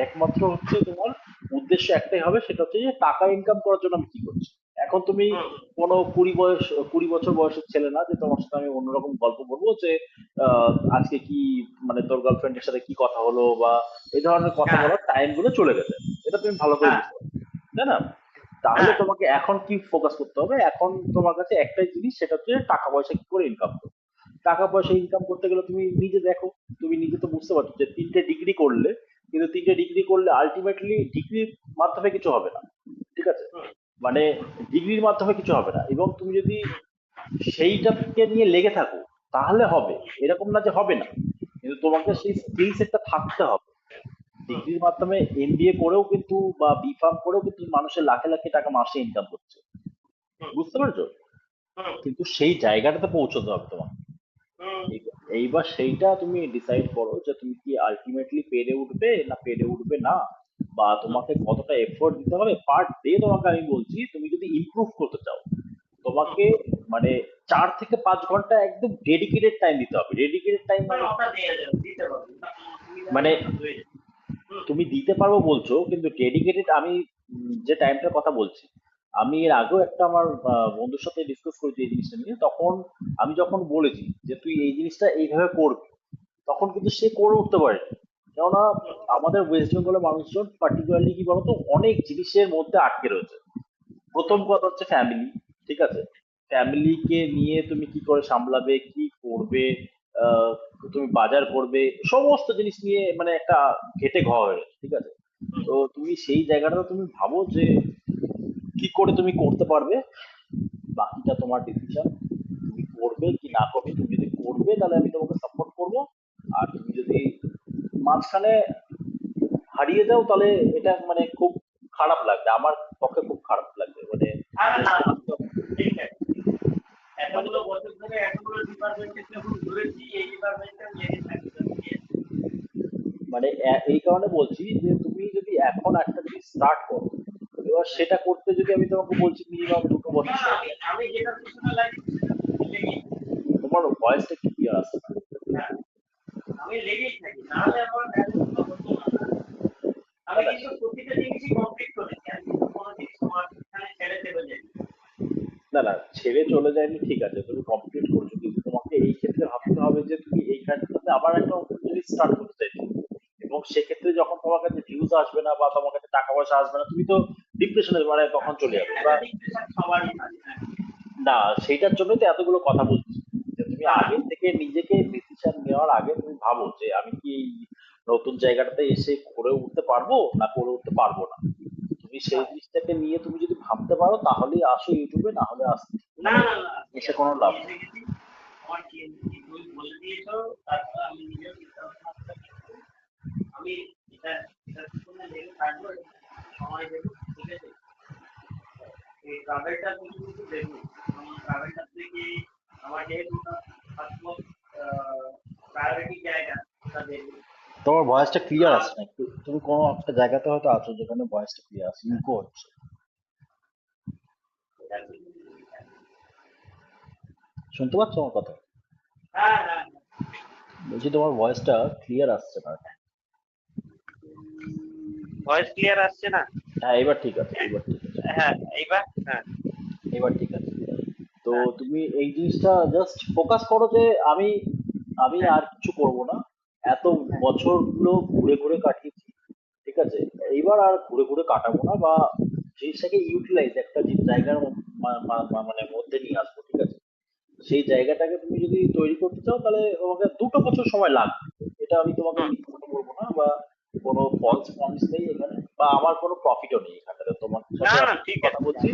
একমাত্র হচ্ছে তোমার উদ্দেশ্য একটাই হবে, সেটা হচ্ছে যে টাকা ইনকাম করার জন্য আমি কি করছি। এখন তুমি হুম কোনো 20 বছর বয়সের ছেলে না যে তোমার সাথে আমি অন্যরকম গল্প বলবো যে আজকে কি, মানে তোর গার্লফ্রেন্ডের সাথে কি কথা হলো বা এই ধরনের কথা হ্যাঁ বলার টাইম গুলো চলে গেছে। এটা তুমি ভালো করে হ্যাঁ বুঝতে পারো, তাই না? তাহলে হ্যাঁ তোমাকে এখন কি ফোকাস করতে হবে? এখন তোমার কাছে একটাই জিনিস, সেটা হচ্ছে টাকা পয়সা কি করে ইনকাম করবে। টাকা পয়সা ইনকাম করতে গেলে তুমি নিজে দেখো, তুমি নিজে তো বুঝতে পারছো যে 3টে ডিগ্রি করলে, কিন্তু 3টে ডিগ্রি করলে আলটিমেটলি ডিগ্রির মাধ্যমে কিছু হবে না। ঠিক আছে, হুম মানে ডিগ্রির মাধ্যমে কিছু হবে না, এবং তুমি যদি সেইটাকে নিয়ে লেগে থাকো তাহলে হবে, এরকম না যে হবে না, কিন্তু তোমাকে সেই স্কিল সেটটা থাকতে হবে। হুম ডিগ্রির মাধ্যমে এমবিএ করেও কিন্তু বা বিফার্ম করেও কিন্তু মানুষের লাখে লাখে টাকা মাসে ইনকাম করছে, হুম বুঝতে পারছো? হুম কিন্তু সেই জায়গাটাতে পৌঁছতে হবে তোমার। হুম এইবার সেইটা তুমি ডিসাইড করো যে তুমি কি আলটিমেটলি পেরে উঠবে না পেরে উঠবে না, বা হুম তোমাকে কতটা এফোর্ট দিতে হবে পার ডে। তোমাকে আমি বলছি তুমি যদি ইমপ্রুভ করতে চাও হুম তোমাকে মানে 4 থেকে 5 ঘন্টা একদম ডেডিকেটেড টাইম দিতে হবে। ডেডিকেটেড টাইম না, মানে কি? ওটা দিয়ে যাবে, দিতে পারবে, ওটা কোনো অসুবিধা নেই, মানে ওটা হয়ে যাবে। হুম তুমি দিতে পারবো বলছো, কিন্তু ডেডিকেটেড আমি যে টাইমটার কথা বলছি, আমি এর আগেও একটা আমার বন্ধুর সাথে ডিসকাস করেছি এই জিনিসটা নিয়ে। তখন আমি যখন বলেছি যে তুই এই জিনিসটা এইভাবে করবি, তখন কিন্তু সে করে উঠতে পারেনি। কেননা হুম আমাদের ওয়েস্ট বেঙ্গলের মানুষজন পার্টিকুলারলি কি বলতো অনেক জিনিসের মধ্যে আটকে রয়েছে। প্রথম হুম কথা হচ্ছে ফ্যামিলি, ঠিক আছে? ফ্যামিলিকে নিয়ে তুমি কি করে সামলাবে, কি করবে, আহ, তুমি বাজার করবে, সমস্ত জিনিস নিয়ে মানে একটা ঘেটে ঘ হয়ে গেছে, ঠিক আছে? হুম তো তুমি সেই জায়গাটা তুমি ভাবো যে কি করে তুমি করতে পারবে, বাকিটা তোমার ডিসিশন। তুমি করবে কি না করবে, তুমি যদি করবে তাহলে আমি তোমাকে সাপোর্ট করবো, আর তুমি যদি মাঝখানে হারিয়ে যাও তাহলে এটা মানে খুব খারাপ লাগবে, আমার পক্ষে খুব খারাপ লাগবে, মানে আরে না, চেষ্টা করতে হবে। ঠিক আছে, মানে এতগুলো বছর ধরে এতগুলো ডিপার্টমেন্টে যখন ঘুরেছি, এই ডিপার্টমেন্টে লেগে থাকি তো কি আছে? এই কারণে বলছি যে তুমি যদি এখন একটা জিনিস স্টার্ট করো, এবার সেটা করতে যদি আমি তোমাকে বলছি মিনিমাম 2 বছর না না, সময় আমি লাগবে। আমি যেটার পিছনে লাগি সেটার পিছনে লেগেই থাকি। তোমার ভয়েসটা কি ক্লিয়ার আসছে না। হ্যাঁ, আমি লেগেই থাকি, নাহলে আমার এতগুলো হতো না। না আমি না কিন্তু প্রতিটা জিনিসই কমপ্লিট করেছি, আমি কিন্তু কোনো জিনিস মাঝখানে ছেড়ে চলে যাই। না না, ছেড়ে চলে যায়নি, ঠিক আছে, তুমি কমপ্লিট করছো, কিন্তু তোমাকে এই ক্ষেত্রে ভাবতে হবে যে তুমি এইখানটাতে আবার একটা জিনিস স্টার্ট করতে চাইছো, এবং সেক্ষেত্রে যখন তোমার কাছে ভিউজ আসবে না বা তোমার কাছে টাকা পয়সা আসবে না, তুমি তো ডিপ্রেশনে মানে তখন চলে যাবে একটা বা ডিপ্রেশন সবারই থাকে, হ্যাঁ। না। সেইটার জন্যই তো এতগুলো কথা বলছি, যে তুমি হ্যাঁ আগে থেকে নিজেকে ডিসিশন নেওয়ার আগে তুমি ভাবো যে আমি কি এই নতুন জায়গাটাতে এসে করে উঠতে পারবো না করে উঠতে পারবো না। তুমি সেই হ্যাঁ। জিনিসটাকে নিয়ে তুমি যদি ভাবতে পারো তাহলেই আসো ইউটিউবে, না হলে না মানে না না, এসে কোনো আমি লাভ এসে নেই। গেছি, আমার কি কি তুমি বলে দিয়েছো, তারপরে আমি নিজেও চিন্তা ভাবনা করে নিয়েছি। আমি এটা এটার পিছনে লেগে থাকবো, এবং সময় দেবো, ঠিক আছে। এই ট্রাভেলটা তুমি কিন্তু দেখো, আমার ট্রাভেলটা থেকে আমার যেহেতু ওটা ফার্স্ট প্রায়োরিটি জায়গা, ওটা দেখবে। তোমার ভয়েসটা ক্লিয়ার আর আসছে না একটু, তুমি কোনো একটা জায়গাতে হয়তো আছো যেখানে ভয়েসটা ক্লিয়ার আসছে, ইকো হচ্ছে। এটা কি? শুনতে পাচ্ছ আমার কথা? হ্যাঁ হ্যাঁ বলছি তোমার ভয়েসটা ক্লিয়ার আসছে না। ভয়েস ক্লিয়ার আসছে না? হ্যাঁ এবার ঠিক আছে, এবার ঠিক আছে। হ্যাঁ, এইবার? হ্যাঁ এবার ঠিক আছে। তো হ্যাঁ তুমি এই জিনিসটা জাস্ট ফোকাস করো যে আমি আমি হ্যাঁ আর কিছু করব না, এত বছরগুলো ঘুরে ঘুরে কাটিয়েছি, ঠিক আছে? এইবার আর ঘুরে ঘুরে কাটাবো না, বা জিনিসটাকে ইউটিলাইজ একটা জায়গার মানে মধ্যে নিয়ে আসবো, ঠিক আছে? সেই জায়গাটাকে তুমি যদি তৈরি করতে চাও তাহলে তোমাকে 2টো বছর সময় লাগবে। এটা আমি তোমাকে হুম, মিথ্যে কথা বলবো না, বা কোনো ফলস প্রমিস নেই এখানে, বা আমার কোনো প্রফিটও নেই এখানে। তোমার না সাথে না আমি ঠিক কথা আছে। বলছি,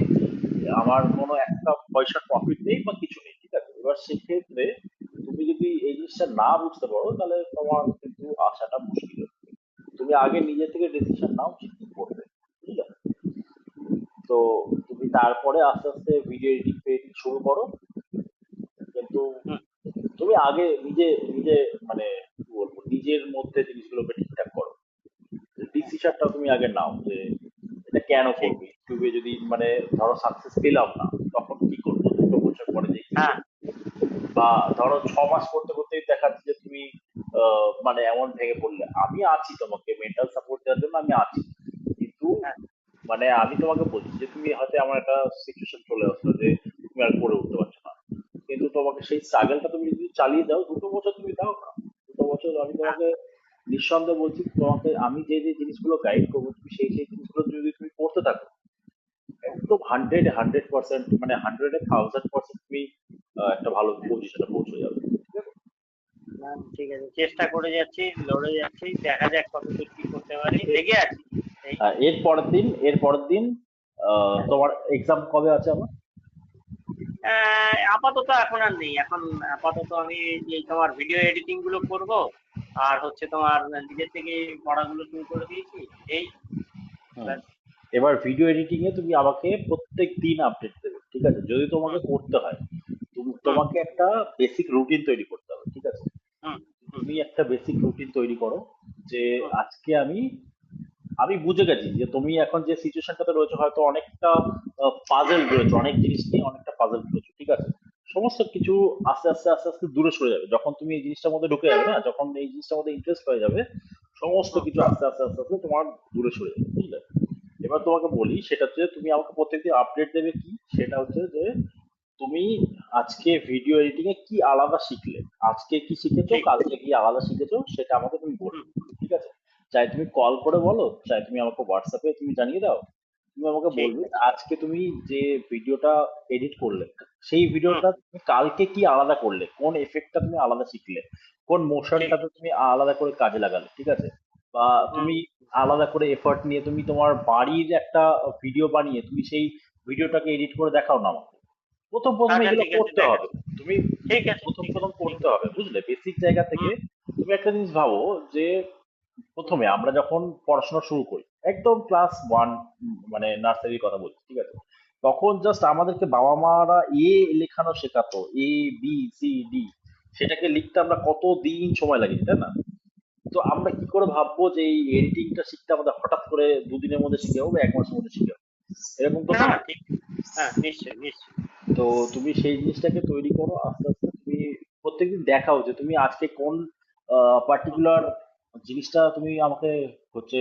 আমার কোনো একটা পয়সার প্রফিট নেই বা কিছু নেই, ঠিক আছে? এবার সেক্ষেত্রে তুমি যদি এই জিনিসটা না বুঝতে পারো তাহলে তোমার কিন্তু আসাটা মুশকিল হবে। তুমি আগে নিজে থেকে ডিসিশন নাও যে কি করবে, বুঝলে? তো তুমি তারপরে আস্তে আস্তে ভিডিও এডিটিং ফেডিটিং শুরু করো, কিন্তু হুম, তুমি আগে নিজে নিজে মানে কি বলবো, নিজের মধ্যে জিনিসগুলোকে ঠিকঠাক করো। ডিসিশনটা তুমি আগে নাও যে এটা কেন ঠিক। করবে। ইউটিউবে যদি মানে ধরো সাকসেস পেলাম না, তখন কি করবো? 2টো বছর পরে যে কি হ্যাঁ, করবো? বা ধরো 6 মাস করতে করতেই দেখাচ্ছে যে তুমি মানে এমন ভেঙে পড়লে, আমি আছি তোমাকে মেন্টাল সাপোর্ট দেওয়ার জন্য, আমি আছি। কিন্তু হ্যাঁ, মানে আমি তোমাকে বলছি যে তুমি হয়তো এমন একটা সিচুয়েশন চলে আসলো যে তুমি আর করে উঠতে পারছো না, কিন্তু তোমাকে সেই স্ট্রাগলটা তুমি যদি চালিয়ে দাও, 2টো বছর তুমি দাও না। 2টো বছর আমি হ্যাঁ, তোমাকে নিঃসন্দেহে বলছি, তোমাকে আমি যে যে জিনিসগুলো গাইড করবো, তুমি সেই সেই জিনিসগুলো যদি তুমি করতে থাকো, একদম 100% মানে 100-1000% তুমি একটা ভালো হ্যাঁ। পজিশনে পৌঁছে যাবে, ঠিক আছে? না, ঠিক আছে, চেষ্টা করে যাচ্ছি, লড়ে যাচ্ছি, দেখা যাক কতদূর কি করতে পারি, লেগে আছি এই। এর পরের দিন তোমার এক্সাম কবে আছে আমার? আপাতত এখন আর নেই, এখন আপাতত আমি এই তোমার ভিডিও এডিটিং গুলো করব, আর হচ্ছে তোমার নিজের থেকে পড়াগুলো শুরু করে দিয়েছি এই। হুম। ব্যাস। এবার ভিডিও এডিটিং এ তুমি আমাকে প্রত্যেক দিন আপডেট দেবে, ঠিক আছে? যদি তোমাকে হুম, করতে হয়, হুম, তোমাকে একটা বেসিক রুটিন তৈরি করতে হবে, ঠিক আছে? হুম, হুম, তুমি একটা বেসিক রুটিন তৈরি করো যে হুম, আজকে আমি আমি বুঝে গেছি যে তুমি এখন যে সিচুয়েশনটাতে রয়েছে, হয়তো অনেকটা পাজেল রয়েছে, অনেক জিনিস নিয়ে অনেকটা পাজেল রয়েছে, ঠিক আছে? সমস্ত কিছু আস্তে আস্তে আস্তে আস্তে দূরে সরে যাবে যখন তুমি এই জিনিসটার মধ্যে ঢুকে যাবে, না যখন এই জিনিসটার মধ্যে ইন্টারেস্ট হয়ে যাবে, সমস্ত হুম, কিছু আস্তে আস্তে আস্তে আস্তে তোমার দূরে সরে যাবে, বুঝলে? এবার তোমাকে বলি, সেটা হচ্ছে তুমি আমাকে প্রত্যেকদিন আপডেট দেবে কি, সেটা হচ্ছে যে তুমি আজকে ভিডিও এডিটিং এ কি আলাদা শিখলে, আজকে কি শিখেছো, ঠিক। কালকে কি আলাদা শিখেছো, সেটা আমাকে তুমি বলবে, হুম, ঠিক আছে? চাই তুমি কল করে বলো, চাই তুমি আমাকে হোয়াটসঅ্যাপে তুমি জানিয়ে দাও। তুমি আমাকে ঠিক বলবে আছে। আজকে তুমি যে ভিডিওটা এডিট করলে, সেই হুম, ভিডিওটা তুমি কালকে কি আলাদা করলে, কোন এফেক্টটা তুমি আলাদা শিখলে, কোন ঠিক। মোশনটাতে তুমি আলাদা করে কাজে লাগালে, ঠিক আছে? বা হুম, তুমি আলাদা করে এফর্ট নিয়ে তুমি তোমার বাড়ির একটা ভিডিও বানিয়ে তুমি সেই ভিডিওটাকে এডিট করে দেখাও না আমাকে। প্রথম প্রথম আচ্ছা এগুলো ঠিক আছে, করতে হবে। দেখাচ্ছি। তুমি ঠিক আছে, প্রথম ঠিক প্রথম আছে, ঠিক করতে আছে। হবে, বুঝলে? বেসিক জায়গা থেকে হুম, তুমি একটা জিনিস ভাবো যে হুম, প্রথমে আমরা যখন পড়াশোনা শুরু করি, একদম ক্লাস 1, মানে নার্সারির কথা বলছি, ঠিক আছে? তখন জাস্ট আমাদেরকে বাবা মারা লেখানো শেখাতো, ABCD, সেটাকে লিখতে আমরা কত দিন সময় লাগে, তাই না? তো আমরা কি করে ভাববো যে এই এডিটিংটা শিখতে আমাদের হঠাৎ করে 2 দিনের মধ্যে শিখে যাবো বা 1 মাসের মধ্যে শিখে যাবো? এরকম তো না না। না ঠিক। হ্যাঁ, নিশ্চয়ই নিশ্চয়ই। তো তুমি সেই জিনিসটাকে তৈরি করো আস্তে আস্তে। তুমি প্রত্যেকদিন দেখাও যে তুমি আজকে কোন হুম, পার্টিকুলার জিনিসটা তুমি আমাকে হচ্ছে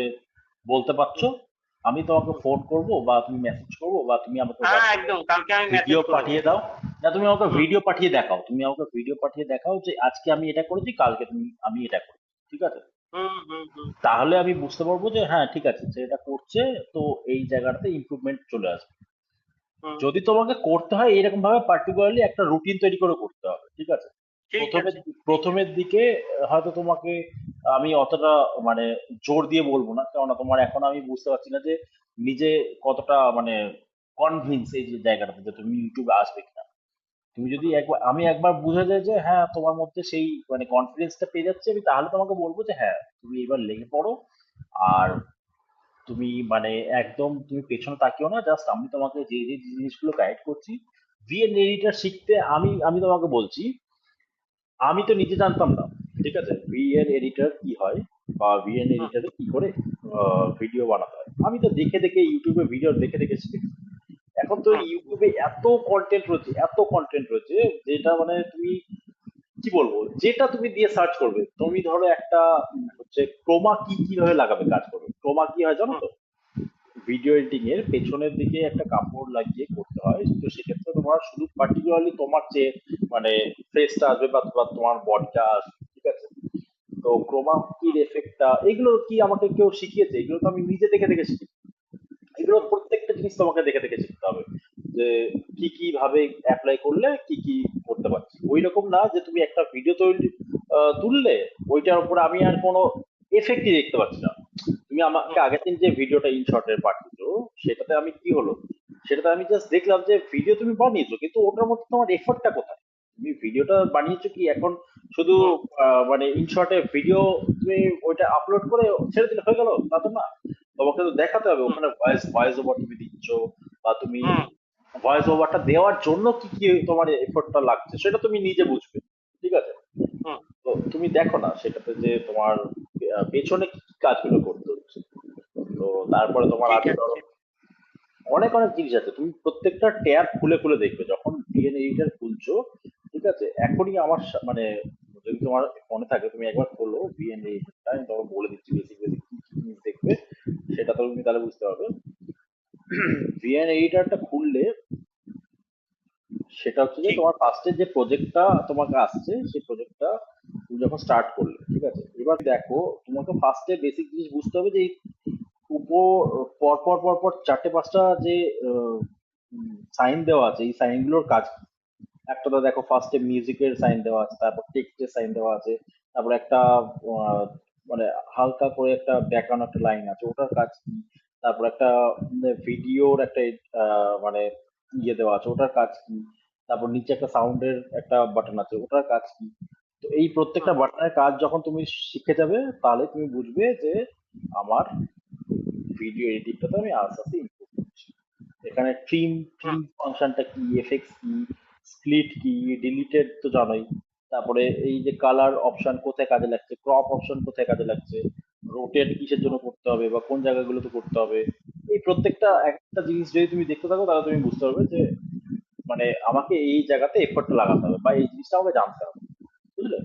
বলতে পারছো। হুম, আমি তোমাকে হুম। ফোন করব, বা তুমি মেসেজ করবো, বা তুমি আমাকে হ্যাঁ, হোয়াটসঅ্যাপে একদম কালকে আমি ভিডিও মেসেজ করে পাঠিয়ে দেবো। দাও। না, তুমি আমাকে হুম, ভিডিও পাঠিয়ে দেখাও, তুমি আমাকে ভিডিও পাঠিয়ে দেখাও যে আজকে আমি এটা করেছি, কালকে আমি এটা করেছি, ঠিক আছে? হুম, হুম, হুম, তাহলে আমি বুঝতে পারবো যে হ্যাঁ ঠিক আছে, যে এটা করছে, তো এই জায়গাটাতে ইমপ্রুভমেন্ট চলে আসবে। হুম। যদি তোমাকে করতে হয় এরকম ভাবে পার্টিকুলারলি একটা রুটিন তৈরি করে করতে হবে, ঠিক আছে? ঠিক প্রথমের আছে, ঠিক আছে। প্রথমের দিকে হয়তো তোমাকে আমি অতটা মানে জোর দিয়ে বলবো না, কেননা তোমার এখন আমি বুঝতে পারছি না যে নিজে কতটা মানে কনভিন্স এই যে জায়গাটাতে যে তুমি ইউটিউবে আসবে কিনা। তুমি যদি হুম, একবার আমি একবার বুঝে যাই যে হ্যাঁ তোমার মধ্যে সেই মানে কনফিডেন্সটা পেয়ে যাচ্ছে, আমি তাহলে তোমাকে বলবো যে হ্যাঁ তুমি এবার লেগে পড়ো। আর হুম, তুমি মানে একদম তুমি পেছনে তাকিও না, জাস্ট আমি তোমাকে যে যে জিনিসগুলো গাইড করছি। ভিএন এডিটর শিখতে আমি আমি তোমাকে বলছি, আমি তো নিজে জানতাম না, ঠিক আছে, ভিএন এডিটর কি হয় বা ভিএন হুম, এডিটরে কি করে ভিডিও বানাতে হয়। আমি তো দেখে দেখে ইউটিউবে ভিডিও দেখে দেখে শিখেছি। এখন তো হুম, ইউটিউবে এত কন্টেন্ট রয়েছে, এত কন্টেন্ট রয়েছে, যেটা মানে তুমি কি বলবো, যেটা তুমি দিয়ে সার্চ করবে, তুমি ধরো একটা হচ্ছে ক্রোমা কি কিভাবে লাগাবে কাজ করবে, ক্রোমা কি হয় জানো হুম, তো? ভিডিও এডিটিং এর পেছনের দিকে একটা কাপড় লাগিয়ে করতে হয়, তো সেক্ষেত্রে তোমার শুধু পার্টিকুলারলি তোমার যে মানে ফেসটা আসবে বা তোমার বডিটা আসবে, ঠিক আছে? তো ক্রোমা কির এফেক্টটা এগুলো কি আমাকে কেউ শিখিয়েছে? এগুলো তো আমি নিজে দেখে দেখে শিখি। এগুলো প্রত্যেকটা জিনিস তোমাকে দেখে দেখে শিখতে হবে যে কি কি ভাবে অ্যাপ্লাই করলে কি কি করতে পারছি। ওই রকম না যে তুমি একটা ভিডিও তৈরি তুললে ওইটার উপর আমি আর কোনো এফেক্টই দেখতে পাচ্ছি না। তুমি আমাকে আগের দিন যে ভিডিওটা ইনশর্টের পাঠিয়েছো সেটাতে আমি কি হলো, সেটাতে আমি জাস্ট দেখলাম যে ভিডিও তুমি বানিয়েছো কিন্তু ওটার মধ্যে তোমার এফোর্টটা কোথায়? তুমি ভিডিওটা বানিয়েছো কি এখন শুধু মানে ইনশর্টে ভিডিও তুমি ওইটা আপলোড করে ছেড়ে দিলে হয়ে গেল? তা তো না, তোমাকে তো দেখাতে হবে ওখানে ভয়েস ভয়েস ওভার তুমি দিচ্ছ, বা তুমি ভয়েস ওভারটা দেওয়ার জন্য কি কি তোমার এফোর্টটা লাগছে সেটা তুমি নিজে বুঝবে। ঠিক আছে? তো তুমি দেখো না সেটাতে যে তোমার পেছনে কি কি কাজগুলো করতে হচ্ছে। তো তারপরে তোমার ঠিক আছে ধরো আছে। অনেক অনেক জিনিস আছে, তুমি প্রত্যেকটা ট্যাব খুলে খুলে দেখবে যখন ভিএন এডিটর খুলছো। ঠিক আছে, এখনই আমার মানে যদি তোমার মনে থাকে তুমি একবার খোলো ভিএন এডিটরটা, আমি তোমাকে বলে দিচ্ছি বেসিক বেসিক কি কি জিনিস দেখবে, সেটা তো তুমি তাহলে বুঝতে পারবে। ভিএন এডিটরটা খুললে সেটা হচ্ছে যে ঠিক। তোমার ফার্স্টে যে প্রজেক্টটা তোমাকে আসছে সেই প্রজেক্টটা তুমি যখন স্টার্ট করলে, ঠিক আছে, এবার দেখো তোমাকে ফার্স্টে বেসিক জিনিস বুঝতে হবে যে এই উপর পর পর পর পর চারটে পাঁচটা যে সাইন দেওয়া আছে এই সাইনগুলোর কাজ কি। একটা তো দেখো ফার্স্টে মিউজিকের সাইন দেওয়া আছে, তারপর টেক্সটের সাইন দেওয়া আছে, তারপর একটা আহ, মানে হালকা করে একটা ব্যাকগ্রাউন্ড একটা লাইন আছে ওটার কাজ কি, তারপর একটা ভিডিওর একটা মানে ইয়ে দেওয়া আছে ওটার কাজ কি, তারপর নিচে একটা সাউন্ডের একটা বাটন আছে ওটার কাজ কি। তো এই প্রত্যেকটা বাটনের কাজ যখন তুমি শিখে যাবে তাহলে তুমি বুঝবে যে আমার ভিডিও এডিটিংটাতে আমি আস্তে আস্তে ইমপ্রুভ করছি। এখানে ট্রিম ট্রিম ফাংশনটা কি, এফেক্টস কি, স্প্লিট কি, ডিলিটেড তো জানোই, তারপরে এই যে কালার অপশন কোথায় কাজে লাগছে, ক্রপ অপশন কোথায় কাজে লাগছে, রোটেট কিসের জন্য করতে হবে বা কোন জায়গাগুলোতে করতে হবে, এই প্রত্যেকটা একটা জিনিস যদি তুমি দেখতে থাকো তাহলে তুমি বুঝতে পারবে যে মানে আমাকে এই জায়গাতে এফোর্টটা লাগাতে হবে বা এই জিনিসটা আমাকে জানতে হবে। বুঝলে?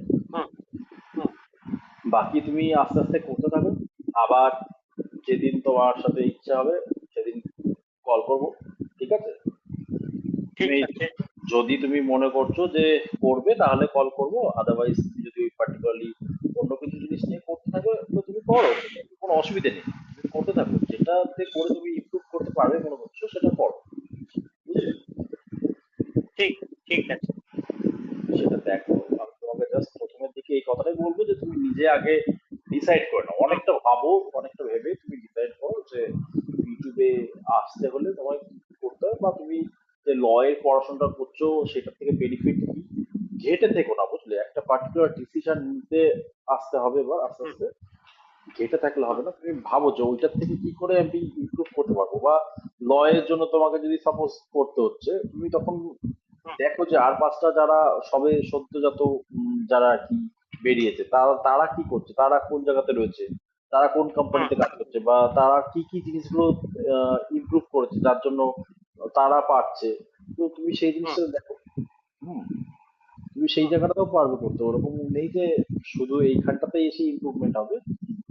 বাকি তুমি আস্তে আস্তে করতে থাকো। আবার যেদিন তোমার সাথে ইচ্ছা হবে সেদিন কল করব। ঠিক আছে? ঠিক তুমি আছে। যদি তুমি মনে করছো যে করবে তাহলে কল করব, আদারওয়াইজ তুমি যদি পার্টিকুলারলি অন্য কিছু জিনিস নিয়ে করতে থাকো তো তুমি করো, কোনো অসুবিধা নেই, তুমি করতে থাকো যেটাতে করে তুমি ইমপ্রুভ করতে পারবে মনে করছো সেটা করো। বুঝলে? ঠিক। ঠিক আছে। সেটা দেখো। আমি তোমাকে জাস্ট প্রথমের দিকে এই কথাটাই বলবো যে তুমি নিজে আগে ডিসাইড করে নাও, অনেকটা ভাবো, অনেকটা ভেবে তুমি ডিসাইড করো যে ইউটিউবে আসতে হলে তোমায় কি কি করতে হবে, বা তুমি যে ল এর পড়াশোনাটা করছো সেটা থেকে বেনিফিট কি। ঘেটে থেকো না, বুঝলে, একটা পার্টিকুলার ডিসিশন নিতে আসতে হবে, বা আস্তে আস্তে ঘেটে থাকলে হবে না, তুমি ভাবো যে ওইটার থেকে কি করে আমি ইমপ্রুভ করতে পারবো। বা ল এর জন্য তোমাকে যদি সাপোজ করতে হচ্ছে তুমি তখন দেখো যে আর পাঁচটা যারা সবে সদ্যজাত যারা আর কি বেরিয়েছে তারা তারা কি করছে, তারা কোন জায়গাতে রয়েছে, তারা কোন কোম্পানিতে কাজ করছে, বা তারা কি কি জিনিসগুলো ইমপ্রুভ করেছে যার জন্য তারা পারছে। তো তুমি সেই জিনিসটা দেখো। হুম, তুমি সেই জায়গাটাতেও পারবে করতে, ওরকম নেই যে শুধু এইখানটাতে এসে ইমপ্রুভমেন্ট হবে।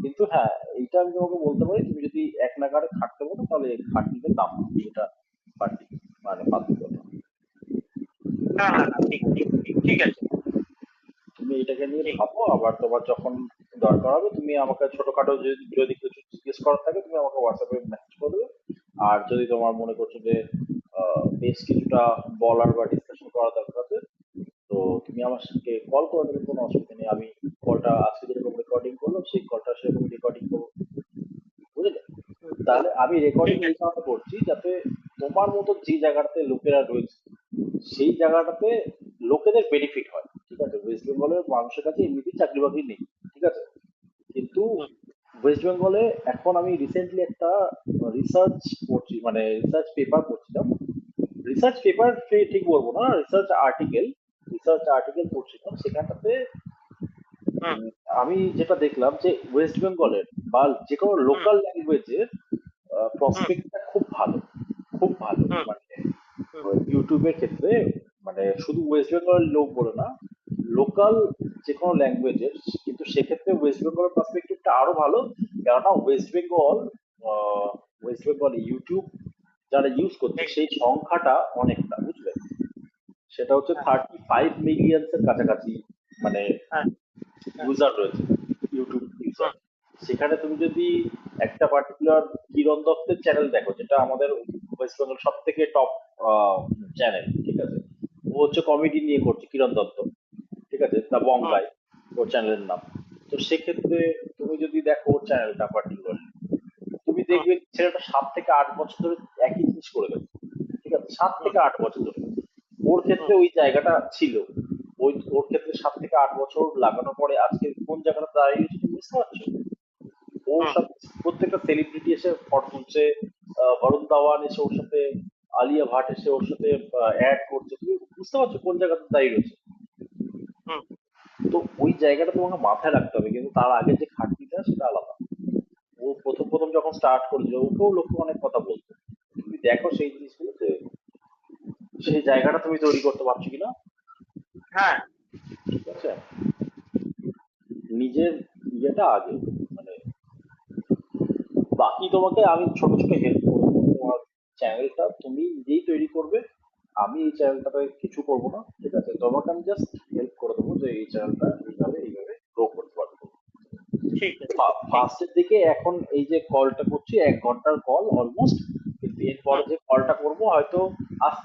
কিন্তু হ্যাঁ, এইটা আমি তোমাকে বলতে পারি তুমি যদি এক নাগাড়ে খাটতে পারো তাহলে খাটনিতে দাম পাবে, এটা পার্টি মানে বাস্তবতা। না, না, না, ঠিক, ঠিক, ঠিক, ঠিক আছে। তুমি এটাকে নিয়ে ঠিক। ভাবো, আবার তোমার যখন দরকার হবে তুমি আমাকে ছোটখাটো যদি যদি কিছু জিজ্ঞেস করার থাকে তুমি আমাকে হোয়াটসঅ্যাপে মেসেজ করে দেবে। আর যদি তোমার মনে করছো যে বেশ কিছুটা বলার বা ডিসকাশন করার দরকার আছে তো তুমি আমার সঙ্গে কল করে দেবে, কোনো অসুবিধা নেই। আমি কলটা আজকে যেরকম রেকর্ডিং করলাম সেই কলটা সেরকম রেকর্ডিং করবো। বুঝলে? তাহলে আমি রেকর্ডিং ঠিক এই আছে। কারণে করছি যাতে তোমার মতো যে জায়গাটাতে লোকেরা রয়েছে সেই জায়গাটাতে লোকেদের বেনিফিট হয়। ঠিক আছে, ওয়েস্ট বেঙ্গলের মানুষের কাছে এমনিতেই চাকরি বাকরি নেই। ঠিক আছে, কিন্তু ওয়েস্ট বেঙ্গলে এখন আমি রিসেন্টলি একটা রিসার্চ করছি, মানে রিসার্চ পেপার পড়ছিলাম। রিসার্চ পেপার ঠিক বলবো না, রিসার্চ আর্টিকেল পড়ছিলাম সেখানটাতে। হুম। আমি যেটা দেখলাম যে ওয়েস্ট বেঙ্গলের বা যে কোনো হুম। লোকাল ল্যাঙ্গুয়েজের হুম। প্রসপেক্টটা খুব ভালো, খুব ভালো। হুম। মানে হুম। ইউটিউবের ক্ষেত্রে মানে শুধু ওয়েস্ট বেঙ্গলের লোক বলে না, লোকাল যে কোনো ল্যাঙ্গুয়েজের, কিন্তু সেক্ষেত্রে ওয়েস্ট বেঙ্গলের পার্সপেক্টিভটা আরো ভালো। কেননা ওয়েস্ট বেঙ্গল ইউটিউব যারা ইউজ করছে ঠিক। সেই সংখ্যাটা অনেকটা, বুঝলে, সেটা হচ্ছে হ্যাঁ। 35 মিলিয়ন্স এর কাছাকাছি মানে হ্যাঁ। হ্যাঁ। ইউজার রয়েছে। ইউটিউব ইউজার, সেখানে তুমি যদি একটা পার্টিকুলার কিরণ দত্তের চ্যানেল দেখো, যেটা আমাদের ওয়েস্ট বেঙ্গল সব থেকে টপ চ্যানেল, ঠিক আছে, ও হচ্ছে কমেডি নিয়ে করছে, কিরণ দত্ত, ঠিক আছে, তা বঙ্গাই ওর চ্যানেলের নাম। তো সেক্ষেত্রে তুমি যদি দেখো ওর চ্যানেলটা পার্টিকুলার, তুমি দেখবে ছেলেটা 7 থেকে 8 বছর ধরে একই জিনিস করে গেছে, ঠিক আছে, 7 থেকে 8 বছর ধরে। ওর ক্ষেত্রে ওই জায়গাটা ছিল, ওর ক্ষেত্রে 7 থেকে 8 বছর লাগানোর পরে আজকে কোন জায়গাটা দাঁড়িয়েছে তুমি বুঝতে পারছো? ওর সাথে প্রত্যেকটা সেলিব্রিটি এসে ফটো তুলছে, বরুণ ধাওয়ান এসে ওর সাথে, আলিয়া ভাট এসে ওর সাথে অ্যাড করছে, তুমি বুঝতে পারছো কোন জায়গাটা দাঁড়িয়ে রয়েছে? তো ওই জায়গাটা তোমাকে মাথায় রাখতে হবে, কিন্তু তার আগে যে খাটনিটা সেটা আলাদা। ও প্রথম প্রথম যখন স্টার্ট করেছিল ওকেও লোক অনেক কথা বলতো, তুমি দেখো সেই জিনিসগুলো যে সেই জায়গাটা তুমি তৈরি করতে পারছো কিনা। হ্যাঁ, ঠিক আছে, নিজের ইয়েটা আগে, মানে বাকি তোমাকে আমি ছোট ছোট হেল্প করবো, তোমার চ্যানেলটা তুমি নিজেই তৈরি করবে, আমি এই চ্যানেলটাতে কিছু করবো না, ঠিক আছে, তোমাকে আমি জাস্ট হেল্প করে দেবো যে এই চ্যানেলটা এইভাবে এইভাবে গ্রো করতে পারবে। ঠিক আছে। ফার্স্টের দিকে এখন এই যে কলটা করছি 1 ঘন্টার কল অলমোস্ট, কিন্তু এরপরে যে কলটা করবো হয়তো আস্তে